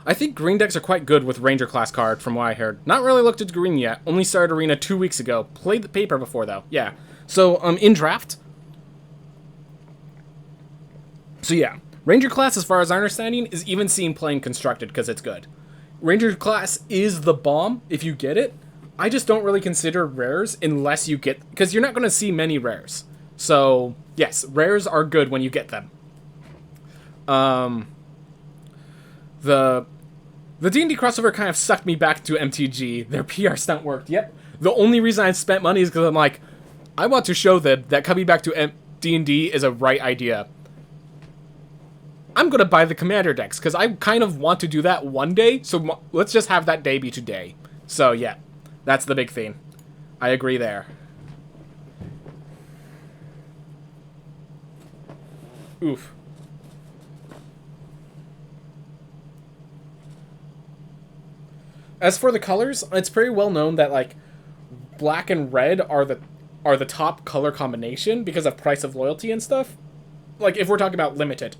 I think green decks are quite good with Ranger class card, from what I heard. Not really looked at green yet. Only started Arena 2 weeks ago. Played the paper before, though. Yeah. So, in draft. So, yeah. Ranger class, as far as our understanding, is even seen playing constructed because it's good. Ranger class is the bomb if you get it. I just don't really consider rares unless you get... Because you're not going to see many rares. So, yes, rares are good when you get them. The D&D crossover kind of sucked me back to MTG. Their PR stunt worked. Yep. The only reason I spent money is because I'm like, I want to show them that coming back to D&D is a right idea. I'm going to buy the commander decks because I kind of want to do that one day. So let's just have that day be today. So yeah, that's the big thing. I agree there. Oof. As for the colors, it's pretty well known that like black and red are the top color combination because of price of loyalty and stuff. Like if we're talking about limited.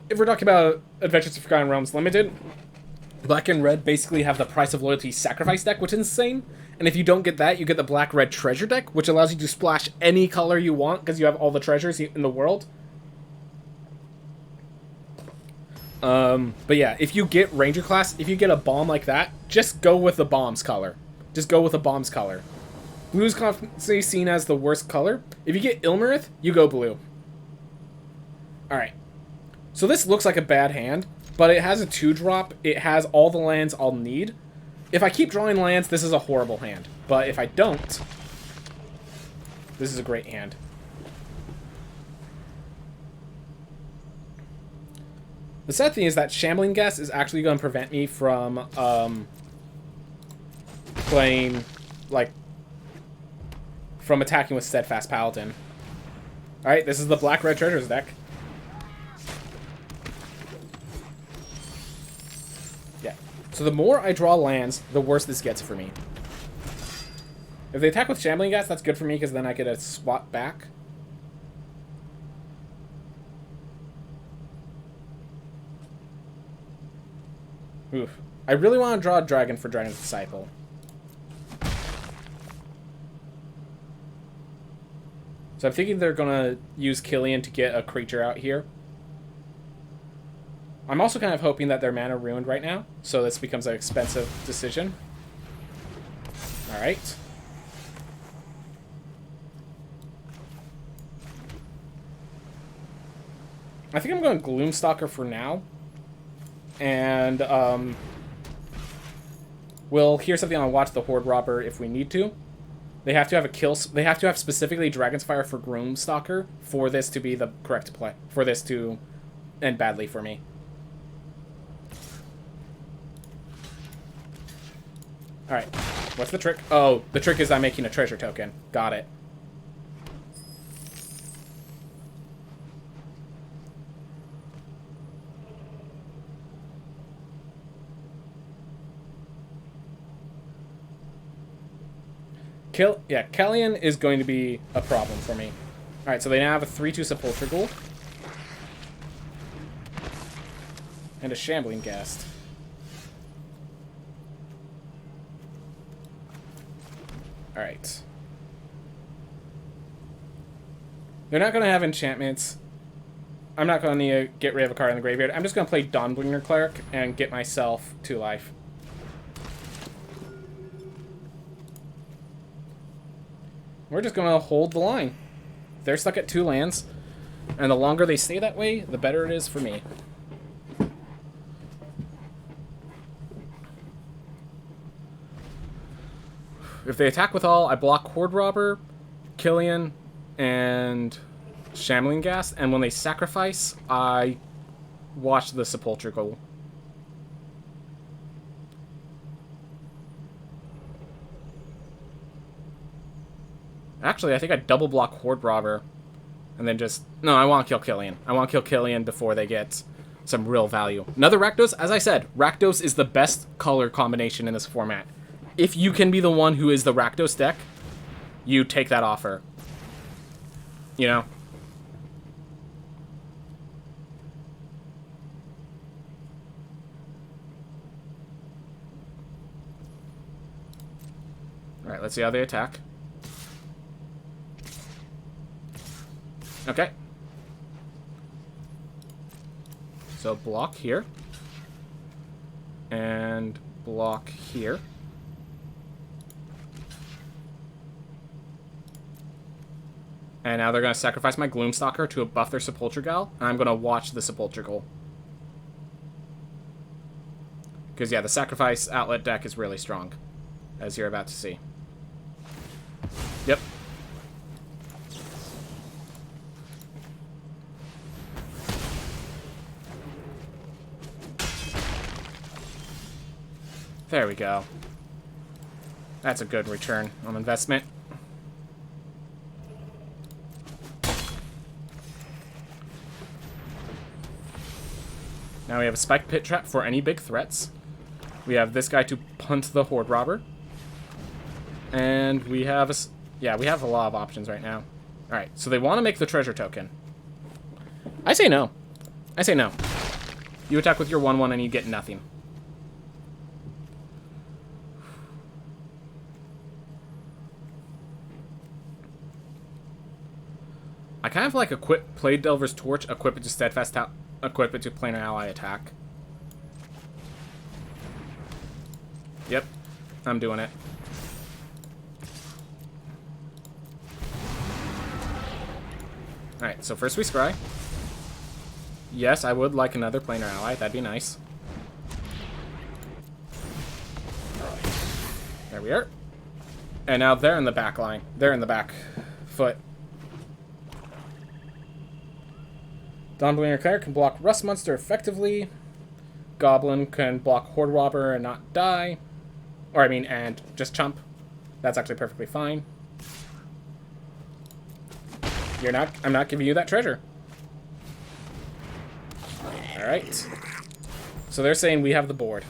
If we're talking about Adventures of Forgotten Realms Limited, black and red basically have the price of loyalty sacrifice deck, which is insane. And if you don't get that, you get the black-red treasure deck, which allows you to splash any color you want because you have all the treasures in the world. But yeah, if you get Ranger class, if you get a bomb like that, just go with the bomb's color. Just go with the bomb's color. Blue's constantly seen as the worst color. If you get Ilmarith, you go blue. Alright. So this looks like a bad hand, but it has a 2-drop. It has all the lands I'll need. If I keep drawing lands, this is a horrible hand. But if I don't, this is a great hand. The sad thing is that Shambling Guest is actually going to prevent me from playing, like, from attacking with Steadfast Paladin. Alright, this is the Black-Red Treasures deck. Yeah. So the more I draw lands, the worse this gets for me. If they attack with Shambling Guest, that's good for me because then I get a swap back. Oof. I really want to draw a dragon for Dragon's Disciple. So I'm thinking they're going to use Killian to get a creature out here. I'm also kind of hoping that their mana ruined right now, so this becomes an expensive decision. Alright. I think I'm going Gloomstalker for now. And, we'll hear something on Watch the Horde Robber if we need to. They have to have a kill. They have to have specifically Dragon's Fire for Gloomstalker for this to be the correct play. For this to end badly for me. Alright. What's the trick? Oh, the trick is I'm making a treasure token. Got it. Yeah, Kellyan is going to be a problem for me. Alright, so they now have a 3/2 Sepulchre Ghoul. And a Shambling Guest. Alright. They're not going to have enchantments. I'm not going to get rid of a card in the graveyard. I'm just going to play Dawnbringer Cleric and get myself 2 life. We're just going to hold the line. They're stuck at 2 lands, and the longer they stay that way, the better it is for me. If they attack with all, I block Horde Robber, Killian, and Shambling Ghast, and when they sacrifice, I watch the Sepulchre Ghoul. Actually, I think I double block Horde Robber, and then just... No, I want to kill Killian. I want to kill Killian before they get some real value. Another Rakdos, as I said, Rakdos is the best color combination in this format. If you can be the one who is the Rakdos deck, you take that offer. You know? Alright, let's see how they attack. Okay. So block here. And block here. And now they're going to sacrifice my Gloomstalker to buff their Sepulchral, and I'm going to watch the Sepulchral. Because, yeah, the Sacrifice Outlet deck is really strong, as you're about to see. Yep. There we go. That's a good return on investment. Now we have a Spike Pit Trap for any big threats. We have this guy to punt the Horde Robber. And we have we have a lot of options right now. Alright, so they want to make the treasure token. I say no. I say no. You attack with your 1/1 and you get nothing. I kind of like equip Play Delver's Torch, equip it to Steadfast, equip it to Planar Ally attack. Yep, I'm doing it. Alright, so first we scry. Yes, I would like another Planar Ally, that'd be nice. There we are. And now they're in the back line. They're in the back foot. Dawnbringer Cleric can block Rust Monster effectively. Goblin can block Horde Robber and not die. Or, I mean, and just chump. That's actually perfectly fine. I'm not giving you that treasure. Alright. So they're saying we have the board.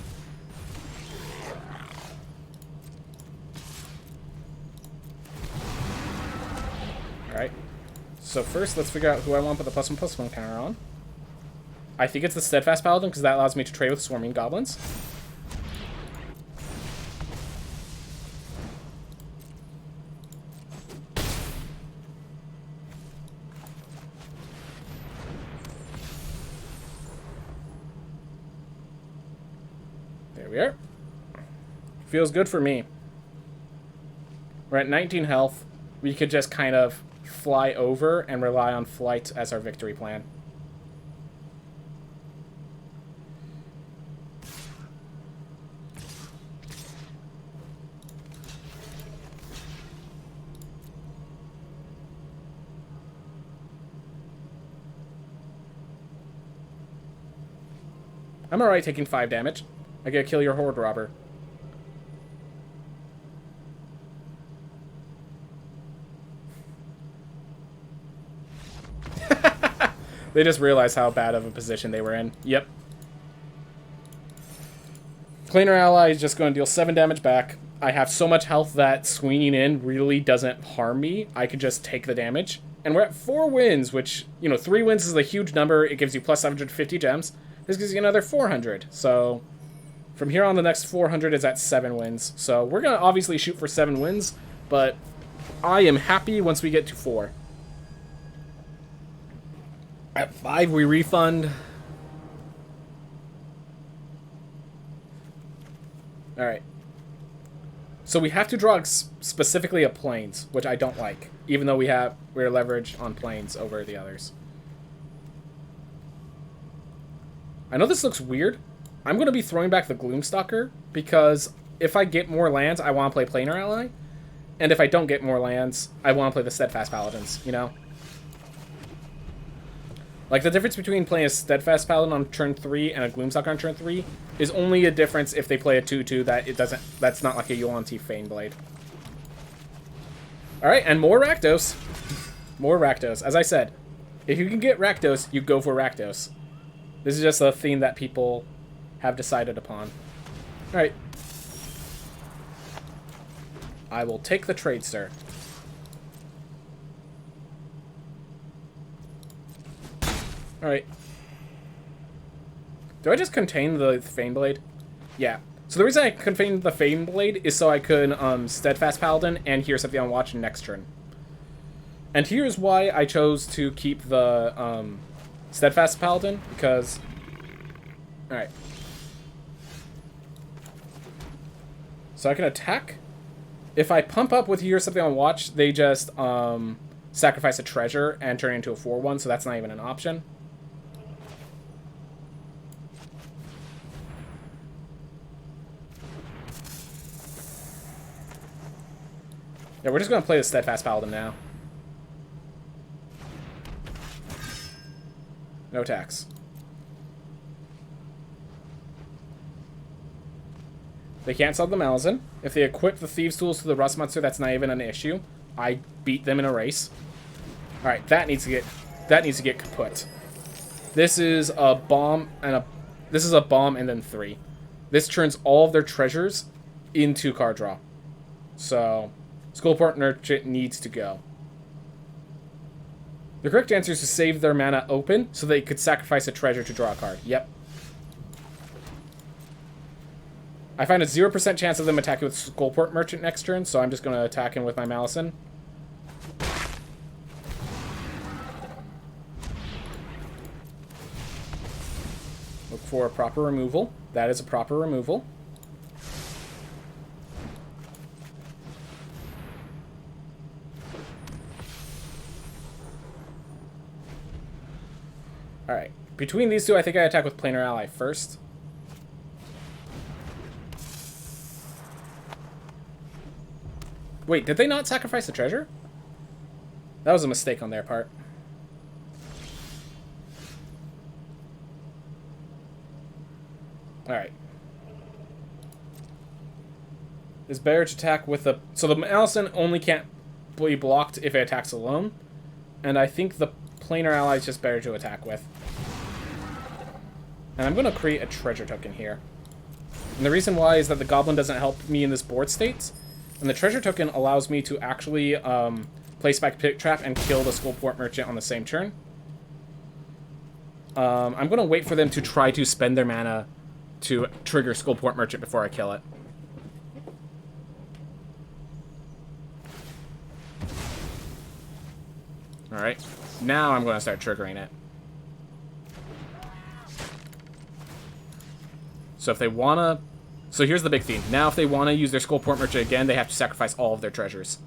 Alright. So first, let's figure out who I want to put the +1/+1 counter on. I think it's the Steadfast Paladin, because that allows me to trade with Swarming Goblins. There we are. Feels good for me. We're at 19 health. We could just kind of fly over and rely on flight as our victory plan. I'm alright taking 5 damage. I gotta kill your Horde Robber. They just realized how bad of a position they were in. Yep. Planar Ally is just going to deal 7 damage back. I have so much health that swinging in really doesn't harm me. I can just take the damage. And we're at 4 wins, which, you know, 3 wins is a huge number. It gives you plus 750 gems. This gives you another 400. So from here on, the next 400 is at 7 wins. So we're going to obviously shoot for 7 wins, but I am happy once we get to 4. At 5, we refund. Alright. So we have to draw specifically a plains, which I don't like, even though we're leveraged on plains over the others. I know this looks weird. I'm going to be throwing back the Gloomstalker, because if I get more lands, I want to play Planar Ally. And if I don't get more lands, I want to play the Steadfast Paladins, you know? Like, the difference between playing a Steadfast Paladin on turn 3 and a Gloomstalker on turn 3 is only a difference if they play a 2/2 that's not like a Yuan-Ti Faneblade. Alright, and more Rakdos. More Rakdos. As I said, if you can get Rakdos, you go for Rakdos. This is just a theme that people have decided upon. Alright. I will take the Tradester. Alright. Do I just contain the Faneblade? Yeah. So the reason I contained the Faneblade is so I could Steadfast Paladin and hear something on watch next turn. And here's why I chose to keep the Steadfast Paladin, because... Alright. So I can attack. If I pump up with hear something on watch, they just sacrifice a treasure and turn it into a 4/1, so that's not even an option. Yeah, we're just going to play the Steadfast Paladin now. No attacks. They can't sell the Malazan. If they equip the Thieves' Tools to the Rust Monster, that's not even an issue. I beat them in a race. Alright, that needs to get kaput. This is a bomb and then 3. This turns all of their treasures into card draw. So, Skullport Merchant needs to go. The correct answer is to save their mana open so they could sacrifice a treasure to draw a card. Yep. I find a 0% chance of them attacking with Skullport Merchant next turn, so I'm just going to attack him with my Malison. Look for a proper removal. That is a proper removal. Alright. Between these two, I think I attack with Planar Ally first. Wait, did they not sacrifice the treasure? That was a mistake on their part. Alright. Is better to attack with the... So the Allison only can't be blocked if it attacks alone. And I think the Planar Ally is just better to attack with. And I'm going to create a treasure token here. And the reason why is that the Goblin doesn't help me in this board state. And the treasure token allows me to actually play Spike Pit Trap and kill the Skullport Merchant on the same turn. I'm going to wait for them to try to spend their mana to trigger Skullport Merchant before I kill it. Alright. Now I'm going to start triggering it. So if they want to... So here's the big theme. Now if they want to use their Skullport Merchant again, they have to sacrifice all of their treasures.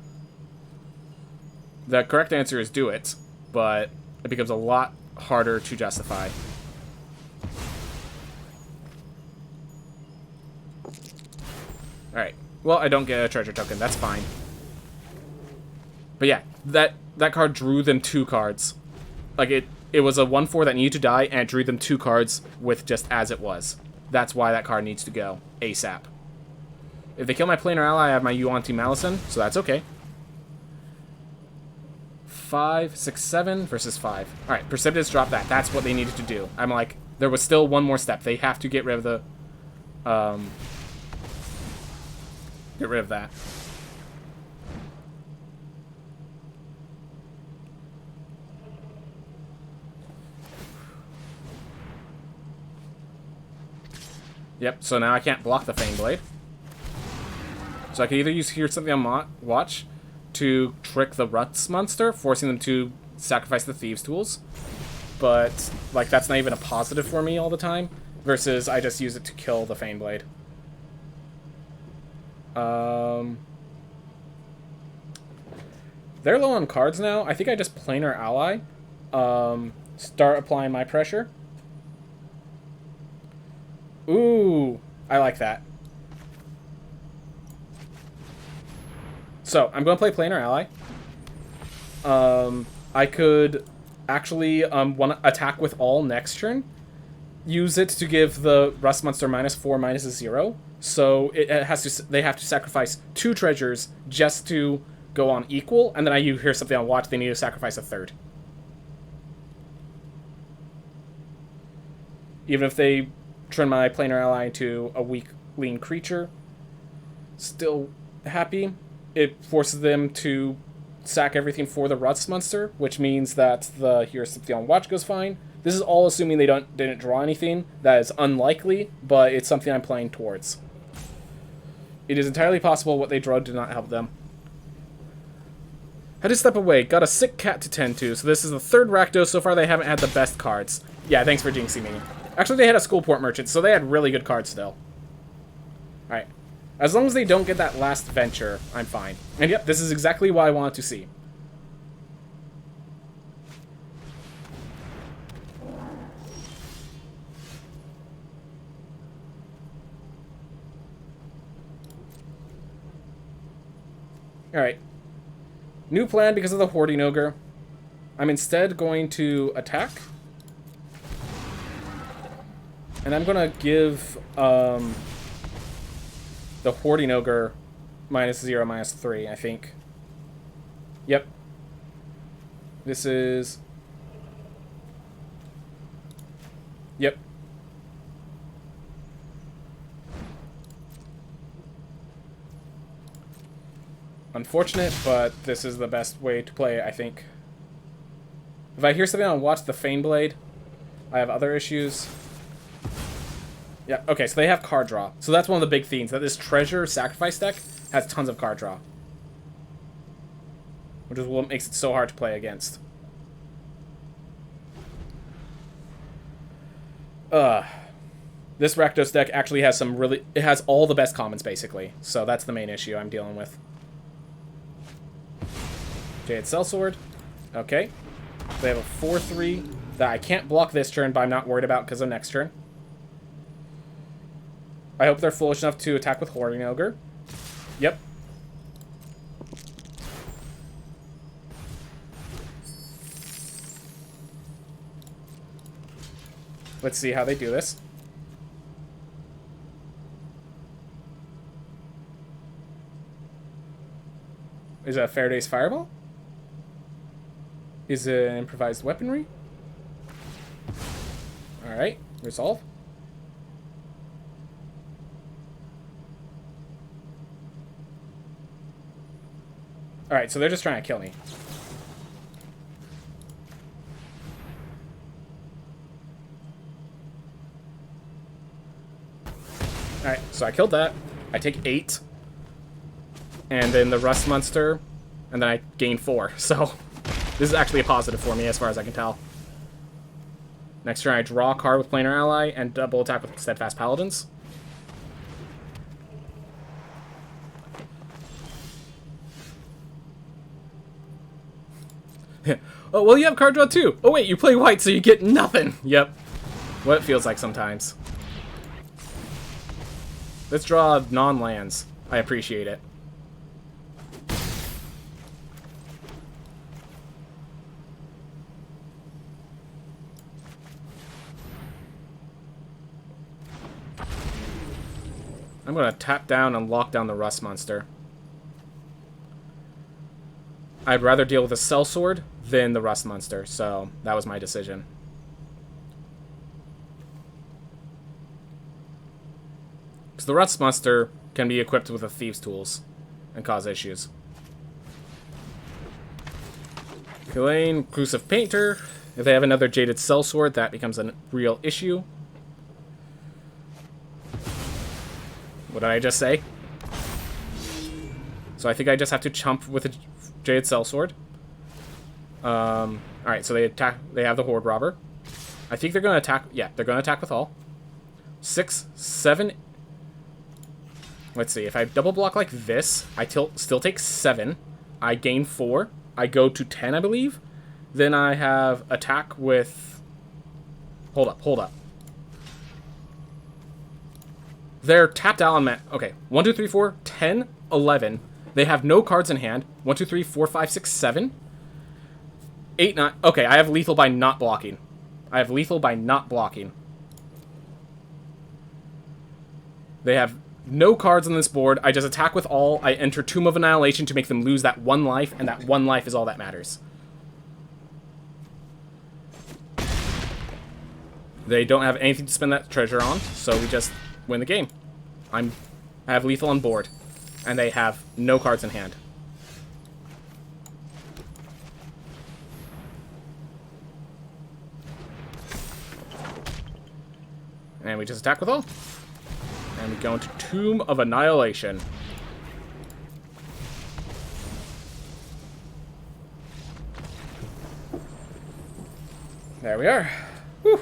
The correct answer is do it, but it becomes a lot harder to justify. Alright. Well, I don't get a treasure token. That's fine. But yeah, that card drew them 2 cards. Like, it was a 1/4 that needed to die, and it drew them 2 cards with just as it was. That's why that card needs to go ASAP. If they kill my Planar Ally, I have my Yuan-Ti Malison, so that's okay. 5, 6, 7 versus 5. Alright, Precipitous dropped that. That's what they needed to do. I'm like, there was still one more step. They have to get rid of the... get rid of that. Yep, so now I can't block the Faneblade. So I can either use Hear Something on Watch to trick the Rust Monster, forcing them to sacrifice the Thieves' Tools. But, like, that's not even a positive for me all the time. Versus I just use it to kill the Faneblade. They're low on cards now. I think I just Planar Ally. Start applying my pressure. Ooh, I like that. So, I'm going to play Planar Ally. I could actually want to attack with all next turn. Use it to give the Rust Monster -4, -0. So, they have to sacrifice 2 treasures just to go on equal. And then I hear something on watch, they need to sacrifice a 3rd. Even if they turn my Planar Ally into a weak, lean creature, still happy. It forces them to sack everything for the Rust Monster, which means that the Here's Something on Watch goes fine. This is all assuming they didn't draw anything. That is unlikely, but it's something I'm playing towards. It is entirely possible what they drew did not help them. Had to step away. Got a sick cat to tend to, so this is the third Rakdos. So far they haven't had the best cards. Yeah, thanks for jinxing me. Actually, they had a Schoolport Merchant, so they had really good cards still. Alright. As long as they don't get that last venture, I'm fine. And yep, this is exactly what I wanted to see. Alright. New plan because of the Hoarding Ogre. I'm instead going to attack. And I'm going to give the Hoarding Ogre -0, -3, I think. Yep. This is... Yep. Unfortunate, but this is the best way to play it, I think. If I hear something on Watch the Faneblade, I have other issues. Yeah, okay, so they have card draw. So that's one of the big themes, that this Treasure Sacrifice deck has tons of card draw. Which is what makes it so hard to play against. This Rakdos deck actually has some really... It has all the best commons, basically. So that's the main issue I'm dealing with. Jaded Sellsword. Okay. They have a 4/3 that I can't block this turn, but I'm not worried about because of next turn. I hope they're foolish enough to attack with Hoarding Ogre. Yep. Let's see how they do this. Is it a Faraday's Fireball? Is it an improvised weaponry? Alright, resolve. Alright, so they're just trying to kill me. Alright, so I killed that. I take 8. And then the Rust Monster, and then I gain 4. So this is actually a positive for me as far as I can tell. Next turn I draw a card with Planar Ally and double attack with Steadfast Paladins. Oh, well, you have card draw too. Oh wait, you play white so you get nothing. Yep. What it feels like sometimes. Let's draw non-lands. I appreciate it. I'm going to tap down and lock down the Rust Monster. I'd rather deal with a Sellsword than the Rust Monster, so that was my decision. Because the Rust Monster can be equipped with the Thieves' Tools and cause issues. Elaine, Crucive Painter. If they have another Jaded Sellsword, that becomes a real issue. What did I just say? So I think I just have to chump with a Jaded Sellsword. Alright, so they attack. They have the Horde Robber. I think they're going to attack. Yeah, they're going to attack with all. 6, 7. Let's see. If I double block like this, I still take 7. I gain 4. I go to 10, I believe. Then I have attack with... Hold up. They're tapped out on mat. Okay, 1, 2, 3, 4, 10, 11. They have no cards in hand. 1, 2, 3, 4, 5, 6, 7. 8, 9. Okay, I have lethal by not blocking. They have no cards on this board. I just attack with all. I enter Tomb of Annihilation to make them lose that 1 life, and that 1 life is all that matters. They don't have anything to spend that treasure on, so we just win the game. I have lethal on board, and they have no cards in hand. And we just attack with all. And we go into Tomb of Annihilation. There we are. Whew.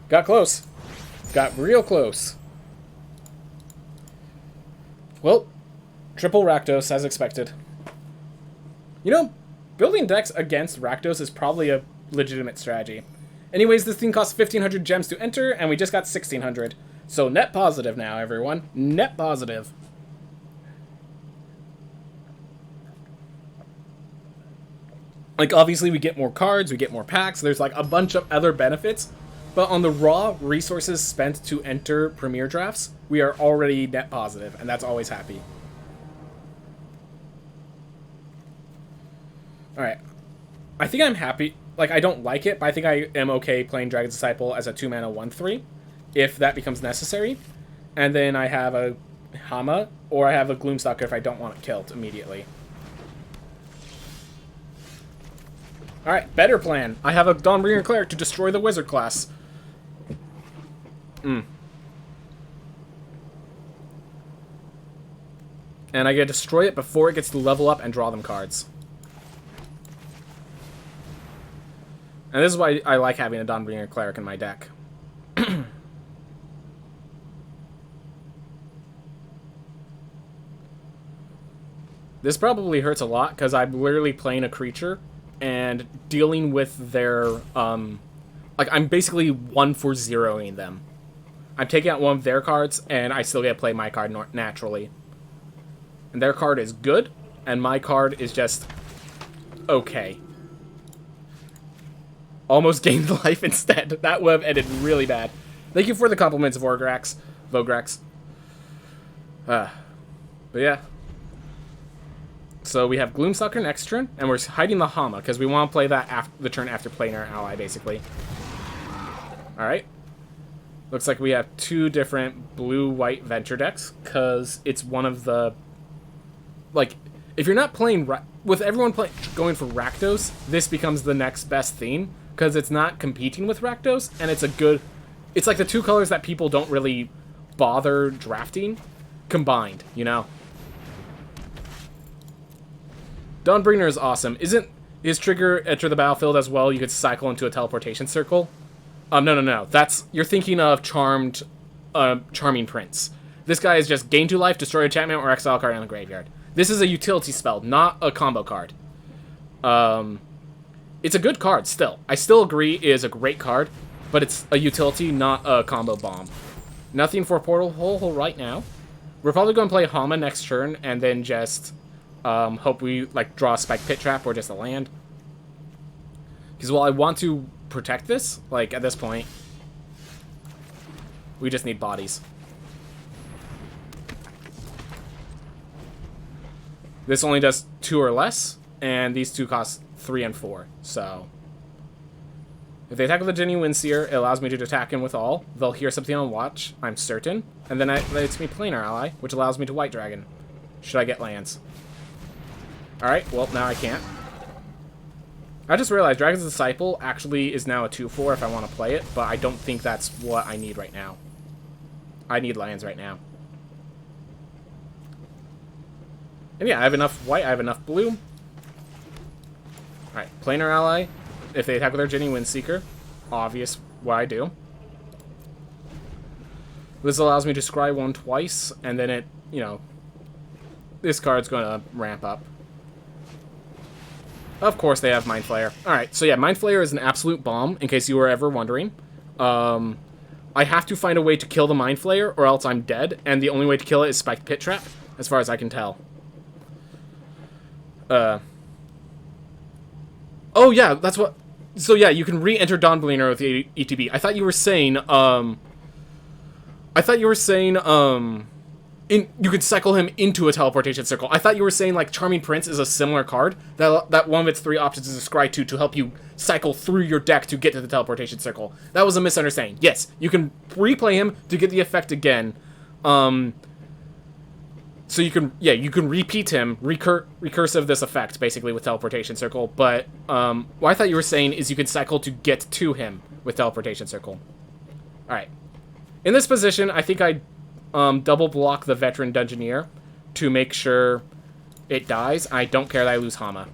Got close. Got real close. Well, triple Rakdos as expected. You know, building decks against Rakdos is probably a legitimate strategy. Anyways, this thing costs 1,500 gems to enter, and we just got 1,600. So net positive now, everyone. Net positive. Like, obviously, we get more cards, we get more packs, there's, like, a bunch of other benefits. But on the raw resources spent to enter Premier Drafts, we are already net positive, and that's always happy. Alright. I think I'm happy. Like, I don't like it, but I think I am okay playing Dragon's Disciple as a 2-mana 1/3, if that becomes necessary. And then I have a Hama, or I have a Gloomstalker if I don't want it killed immediately. Alright, better plan. I have a Dawnbringer Cleric to destroy the Wizard class. And I get to destroy it before it gets to level up and draw them cards. And this is why I like having a Dawnbringer Cleric in my deck. This probably hurts a lot, because I'm literally playing a creature and dealing with their, like, I'm basically 1-for-0ing them. I'm taking out one of their cards, and I still get to play my card naturally. And their card is good, and my card is just okay. Almost gained life instead. That would have ended really bad. Thank you for the compliments, Vograx. But yeah. So we have Gloomstalker next turn, and we're hiding the Hama, because we want to play that the turn after playing our ally, basically. Alright. Looks like we have two different blue-white Venture decks, because it's one of the... Like, if you're not playing... With everyone going for Rakdos, this becomes the next best theme, because it's not competing with Rakdos, and it's a good... It's like the two colors that people don't really bother drafting combined, you know? Dawnbringer is awesome. Isn't his trigger enter the battlefield as well? You could cycle into a teleportation circle. No. You're thinking of Charming Prince. This guy is just gain 2 life, destroy a enchantment, or exile a card in the graveyard. This is a utility spell, not a combo card. It's a good card still. I still agree it is a great card, but it's a utility, not a combo bomb. Nothing for Portal Hole right now. We're probably going to play Hama next turn, and then just... hope we, like, draw a Spike Pit Trap or just a land. Because while I want to protect this, like, at this point, we just need bodies. This only does 2 or less, and these two cost 3 and 4, so... If they attack with a Jenny Windseer, it allows me to attack him with all. They'll hear something on watch, I'm certain. And then it lets me Planar Ally, which allows me to White Dragon. Should I get lands? Alright, well, now I can't. I just realized Dragon's Disciple actually is now a 2/4 if I want to play it, but I don't think that's what I need right now. I need lands right now. And yeah, I have enough white, I have enough blue. Alright, Planar Ally. If they attack with their Jenny Windseeker, obvious what I do. This allows me to scry 1 twice, and then it, you know, this card's going to ramp up. Of course they have Mind Flayer. Alright, so yeah, Mind Flayer is an absolute bomb, in case you were ever wondering. I have to find a way to kill the Mind Flayer, or else I'm dead, and the only way to kill it is Spiked Pit Trap, as far as I can tell. Oh yeah, that's what... So yeah, you can re-enter Dawnbringer with the ETB. I thought you were saying, you could cycle him into a teleportation circle. I thought you were saying, like, Charming Prince is a similar card. That one of its 3 options is a scry 2 to help you cycle through your deck to get to the teleportation circle. That was a misunderstanding. Yes, you can replay him to get the effect again. So you can repeat him, recursive this effect, basically, with teleportation circle. But, what I thought you were saying is you can cycle to get to him with teleportation circle. Alright. In this position, I think I double block the Veteran Dungeoneer to make sure it dies. I don't care that I lose Hama.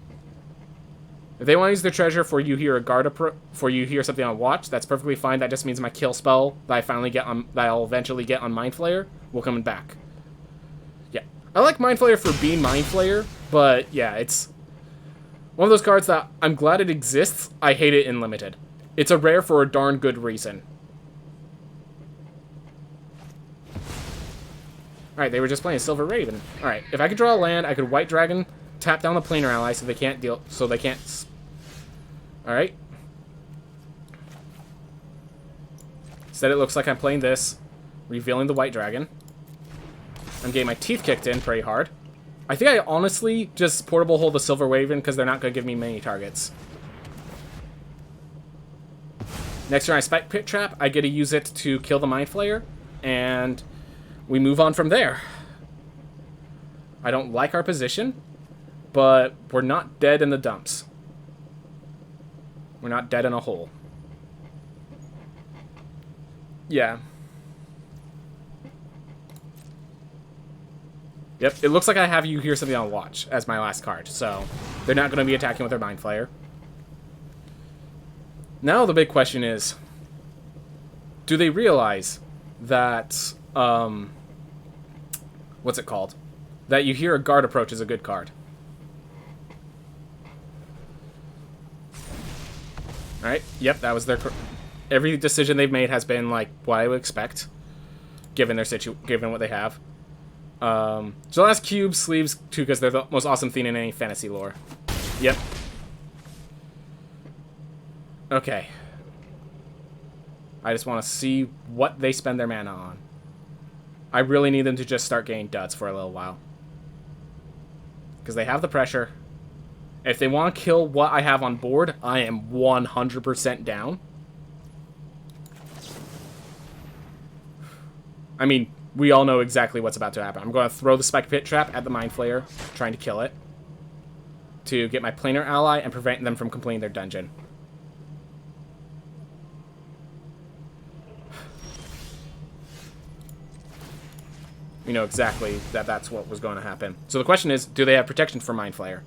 If they want to use their treasure for you hear a guard for you hear something on watch, that's perfectly fine. That just means my kill spell that I finally get on that I'll eventually get on Mind Flayer will come back. Yeah. I like Mind Flayer for being Mind Flayer, but yeah, it's one of those cards that I'm glad it exists. I hate it in Limited. It's a rare for a darn good reason. Alright, they were just playing Silver Raven. Alright, if I could draw a land, I could White Dragon, tap down the planar ally so they can't deal. Alright. Instead, it looks like I'm playing this, revealing the White Dragon. I'm getting my teeth kicked in pretty hard. I think I honestly just portable hold the Silver Raven because they're not going to give me many targets. Next turn, I Spike Pit Trap. I get to use it to kill the Mind Flayer, and we move on from there. I don't like our position, but we're not dead in the dumps. We're not dead in a hole. Yeah. Yep, it looks like I have you hear something on watch as my last card, so they're not going to be attacking with their Mind Flayer. Now the big question is, do they realize that, what's it called? That you hear a guard approach is a good card. Alright, yep, that was their... Every decision they've made has been, like, what I would expect, given their given what they have. So last cube, sleeves, too, because they're the most awesome thing in any fantasy lore. Yep. Okay. I just want to see what they spend their mana on. I really need them to just start getting duds for a little while. Because they have the pressure. If they want to kill what I have on board, I am 100% down. I mean, we all know exactly what's about to happen. I'm going to throw the Spike Pit Trap at the Mind Flayer, trying to kill it. To get my planar ally and prevent them from completing their dungeon. We know exactly that that's what was going to happen. So the question is, do they have protection for Mind Flayer?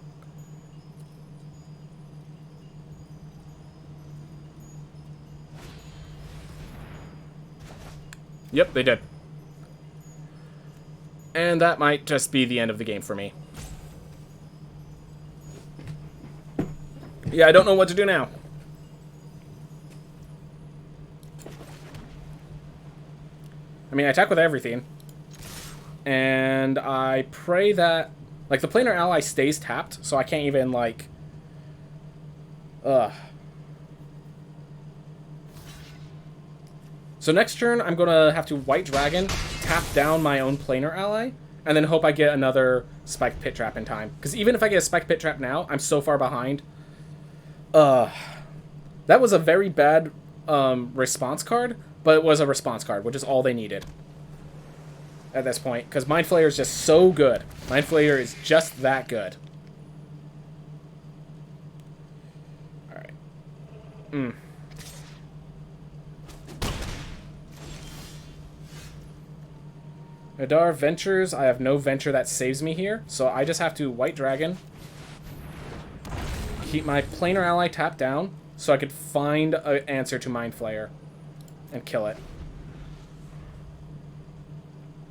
Yep, they did. And that might just be the end of the game for me. Yeah, I don't know what to do now. I mean, I attack with everything. And I pray that... Like, the planar ally stays tapped, so I can't even, like... So next turn, I'm going to have to White Dragon, tap down my own planar ally, and then hope I get another Spike Pit Trap in time. Because even if I get a Spike Pit Trap now, I'm so far behind. That was a very bad response card, but it was a response card, which is all they needed at this point. Because Mind Flayer is just so good. Mind Flayer is just that good. Alright. Nadar Ventures, I have no venture that saves me here, so I just have to White Dragon, keep my planar ally tapped down, so I could find an answer to Mind Flayer, and kill it.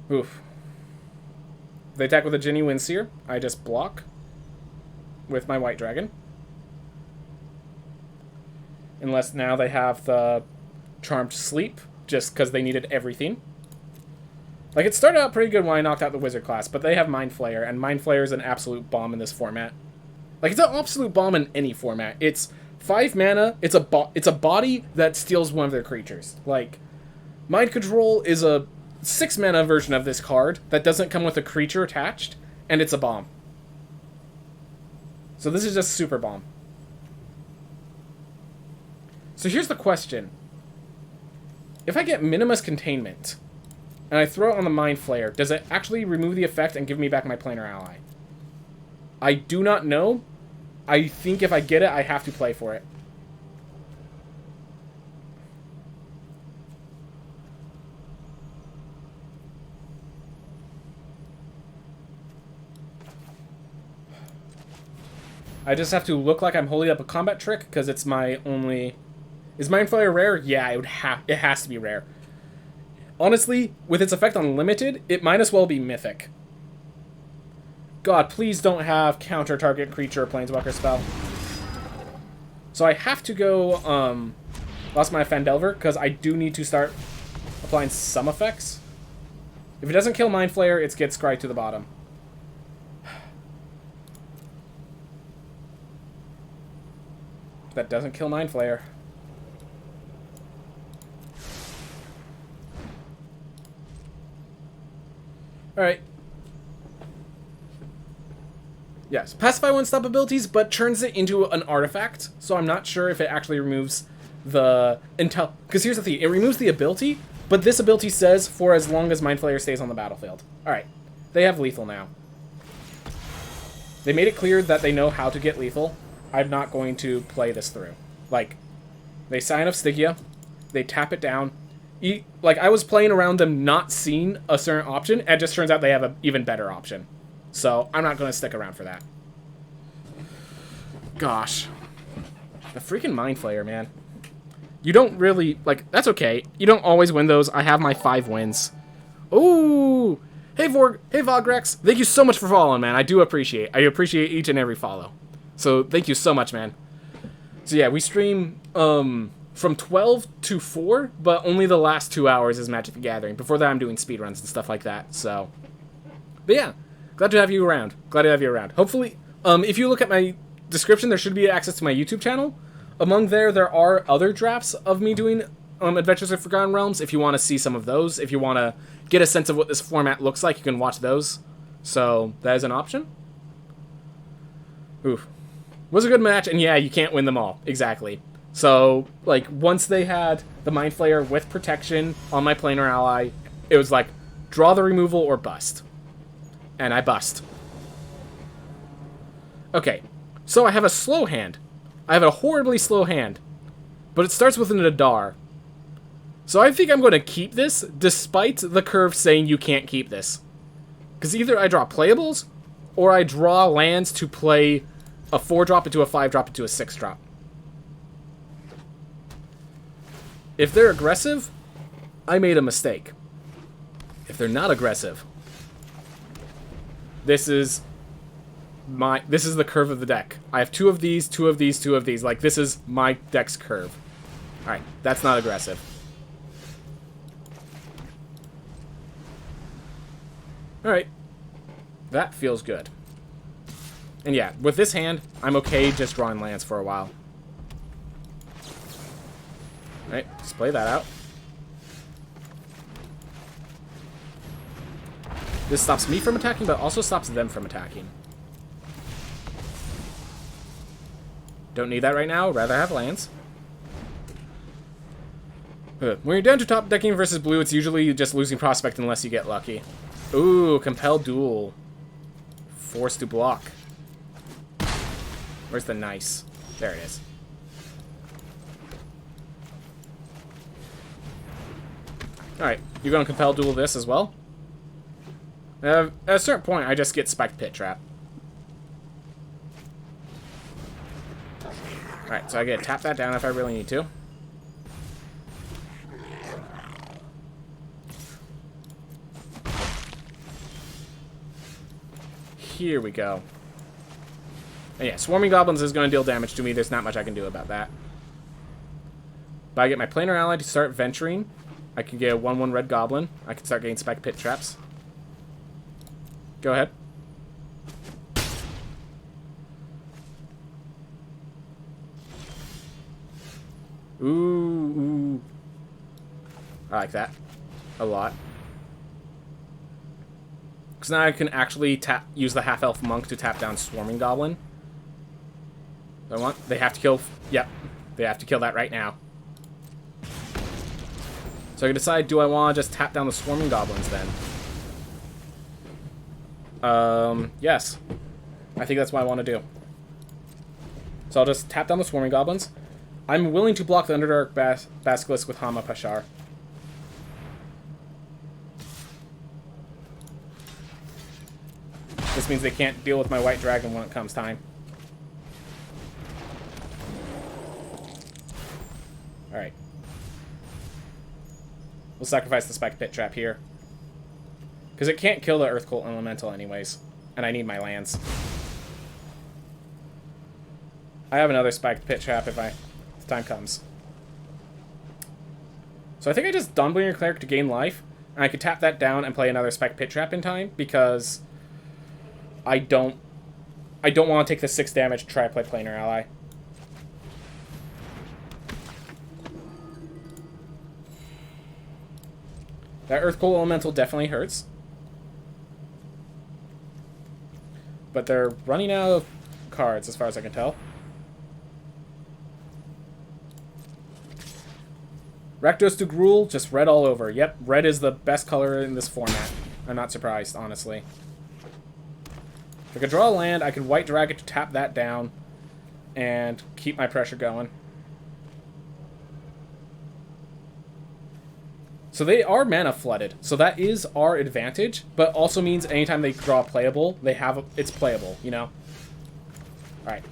Oof. If they attack with a Ginny Windseer, I just block with my White Dragon. Unless now they have the Charmed Sleep, just because they needed everything. Like, it started out pretty good when I knocked out the Wizard class, but they have Mind Flayer, and Mind Flayer is an absolute bomb in this format. Like, it's an absolute bomb in any format. It's 5 mana, it's a body that steals one of their creatures. Like, Mind Control is a 6 mana version of this card that doesn't come with a creature attached, and it's a bomb. So this is just super bomb. So here's the question. If I get Minimus Containment... and I throw it on the Mind Flayer, does it actually remove the effect and give me back my planar ally? I do not know. I think if I get it, I have to play for it. I just have to look like I'm holding up a combat trick, because it's my only... Is Mind Flayer rare? Yeah, it has to be rare. Honestly, with its effect on limited, it might as well be mythic. God, please don't have counter target creature or planeswalker spell. So I have to go, Lost My Fandelver, because I do need to start applying some effects. If it doesn't kill Mind Flayer, it gets Scry to the bottom. That doesn't kill Mind Flayer. Alright. Yes, Pacify won't stop abilities, but turns it into an artifact, so I'm not sure if it actually removes the intel. Because here's the thing, it removes the ability, but this ability says for as long as Mind Flayer stays on the battlefield. Alright, they have lethal now. They made it clear that they know how to get lethal. I'm not going to play this through. Like, they sign up Stygia, they tap it down. Like, I was playing around them not seeing a certain option, and it just turns out they have an even better option. So, I'm not going to stick around for that. Gosh. The freaking Mind Flayer, man. You don't really... Like, that's okay. You don't always win those. I have my 5 wins. Ooh! Hey, Vogrex. Thank you so much for following, man. I do appreciate. I appreciate each and every follow. So, thank you so much, man. So, yeah, we stream, from 12 to 4, but only the last 2 hours is Magic the Gathering. Before that, I'm doing speedruns and stuff like that, so... But yeah, glad to have you around. Glad to have you around. Hopefully, if you look at my description, there should be access to my YouTube channel. Among there are other drafts of me doing Adventures of Forgotten Realms, if you want to see some of those. If you want to get a sense of what this format looks like, you can watch those. So, that is an option. Oof. Was a good match, and yeah, you can't win them all. Exactly. So, like, once they had the Mind Flayer with protection on my planar ally, it was like, draw the removal or bust. And I bust. Okay, so I have a slow hand. I have a horribly slow hand. But it starts with an Adar. So I think I'm going to keep this, despite the curve saying you can't keep this. Because either I draw playables, or I draw lands to play a 4-drop into a 5-drop into a 6-drop. If they're aggressive, I made a mistake. If they're not aggressive, this is the curve of the deck. I have 2 of these, 2 of these, 2 of these. Like, this is my deck's curve. Alright, that's not aggressive. Alright. That feels good. And yeah, with this hand, I'm okay just drawing lands for a while. Alright, let's play that out. This stops me from attacking, but also stops them from attacking. Don't need that right now. Rather have lands. When you're down to top decking versus blue, it's usually just losing prospect unless you get lucky. Ooh, Compel Duel. Forced to block. Where's the nice? There it is. Alright, you're going to Compel Duel this as well? At a certain point, I just get Spiked Pit Trap. Alright, so I get to tap that down if I really need to. Here we go. And yeah, Swarming Goblins is going to deal damage to me. There's not much I can do about that. But I get my Planar Ally to start venturing. I can get a 1/1 Red Goblin. I can start getting Spike Pit Traps. Go ahead. Ooh. I like that a lot. Because now I can actually use the Half-Elf Monk to tap down Swarming Goblin. They have to kill... Yep. They have to kill that right now. So I can decide, do I want to just tap down the Swarming Goblins then? Yes. I think that's what I want to do. So I'll just tap down the Swarming Goblins. I'm willing to block the Underdark Basilisk with Hama Pashar. This means they can't deal with my White Dragon when it comes time. Alright. We'll sacrifice the Spike Pit Trap here. Because it can't kill the Earth Cult Elemental anyways. And I need my lands. I have another Spiked Pit Trap if the time comes. So I think I just Dawnbringer Cleric to gain life. And I could tap that down and play another Spiked Pit Trap in time. Because I don't want to take the 6 damage to try to play Planar Ally. That Earth Cult Elemental definitely hurts. But they're running out of cards as far as I can tell. Rakdos to Gruul, just red all over. Yep, red is the best color in this format. I'm not surprised, honestly. If I could draw a land, I could White Dragon to tap that down and keep my pressure going. So they are mana flooded, so that is our advantage, but also means anytime they draw playable, it's playable, you know? Alright.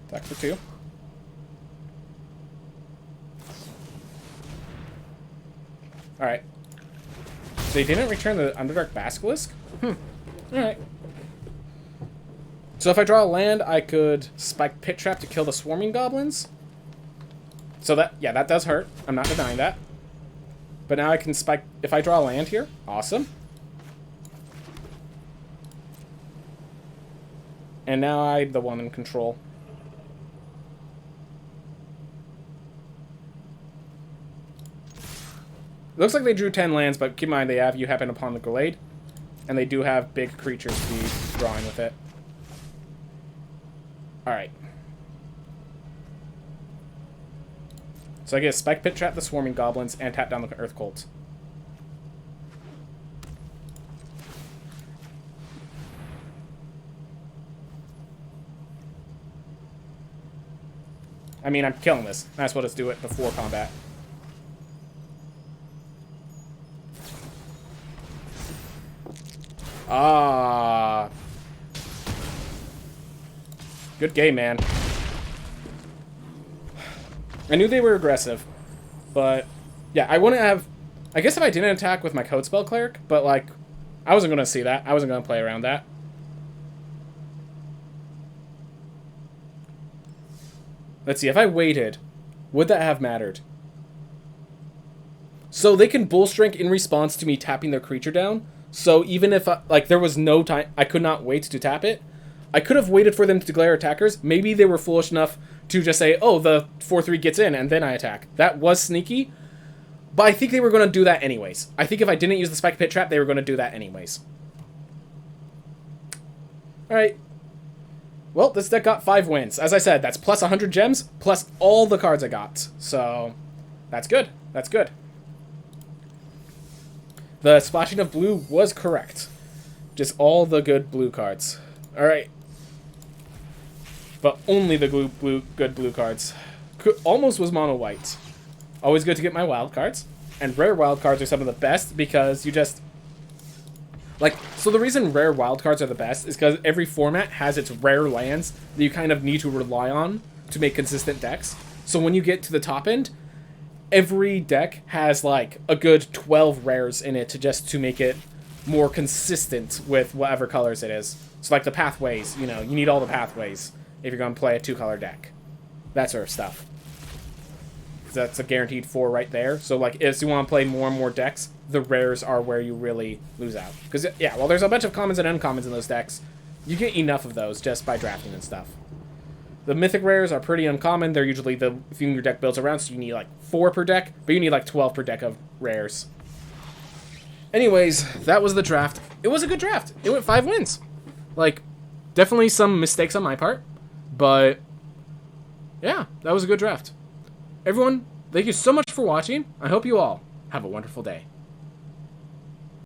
Attack for 2. Alright. They didn't return the Underdark Basilisk? Alright. So if I draw a land, I could Spike Pit Trap to kill the Swarming Goblins. So that, yeah, that does hurt. I'm not denying that. But now I can Spike, if I draw a land here, awesome. And now I'm the one in control. It looks like they drew 10 lands, but keep in mind they have You Happen Upon the Glade. And they do have big creatures to be drawing with it. Alright. So I get a Spike Pit Trap the Swarming Goblins and tap down the Earth Cult. I mean, I'm killing this. Might as well just do it before combat. Ah. Good game, man. I knew they were aggressive, but yeah, I wouldn't have. I guess if I didn't attack with my Codespell Cleric, but like, I wasn't going to see that. I wasn't going to play around that. Let's see, if I waited, would that have mattered? So they can Bull Strength in response to me tapping their creature down. So even if, like, there was no time, I could not wait to tap it. I could have waited for them to declare attackers. Maybe they were foolish enough to just say, oh, the 4/3 gets in, and then I attack. That was sneaky. But I think they were going to do that anyways. I think if I didn't use the Spike Pit Trap, they were going to do that anyways. Alright. Well, this deck got 5 wins. As I said, that's plus 100 gems, plus all the cards I got. So, that's good. That's good. The splashing of blue was correct. Just all the good blue cards. Alright. But only the good blue cards. Almost was mono white. Always good to get my wild cards. And rare wild cards are some of the best because you just... Like, so the reason rare wild cards are the best is because every format has its rare lands that you kind of need to rely on to make consistent decks. So when you get to the top end, every deck has like a good 12 rares in it to make it more consistent with whatever colors it is. So like the pathways, you know, you need all the pathways if you're going to play a 2-color deck. That sort of stuff. That's a guaranteed 4 right there. So like if you want to play more and more decks, the rares are where you really lose out. Because yeah, well, there's a bunch of commons and uncommons in those decks. You get enough of those just by drafting and stuff. The mythic rares are pretty uncommon. They're usually the thing your deck builds around, so you need like 4 per deck, but you need like 12 per deck of rares. Anyways, that was the draft. It was a good draft. It went 5 wins. Like, definitely some mistakes on my part, but yeah, that was a good draft. Everyone, thank you so much for watching. I hope you all have a wonderful day.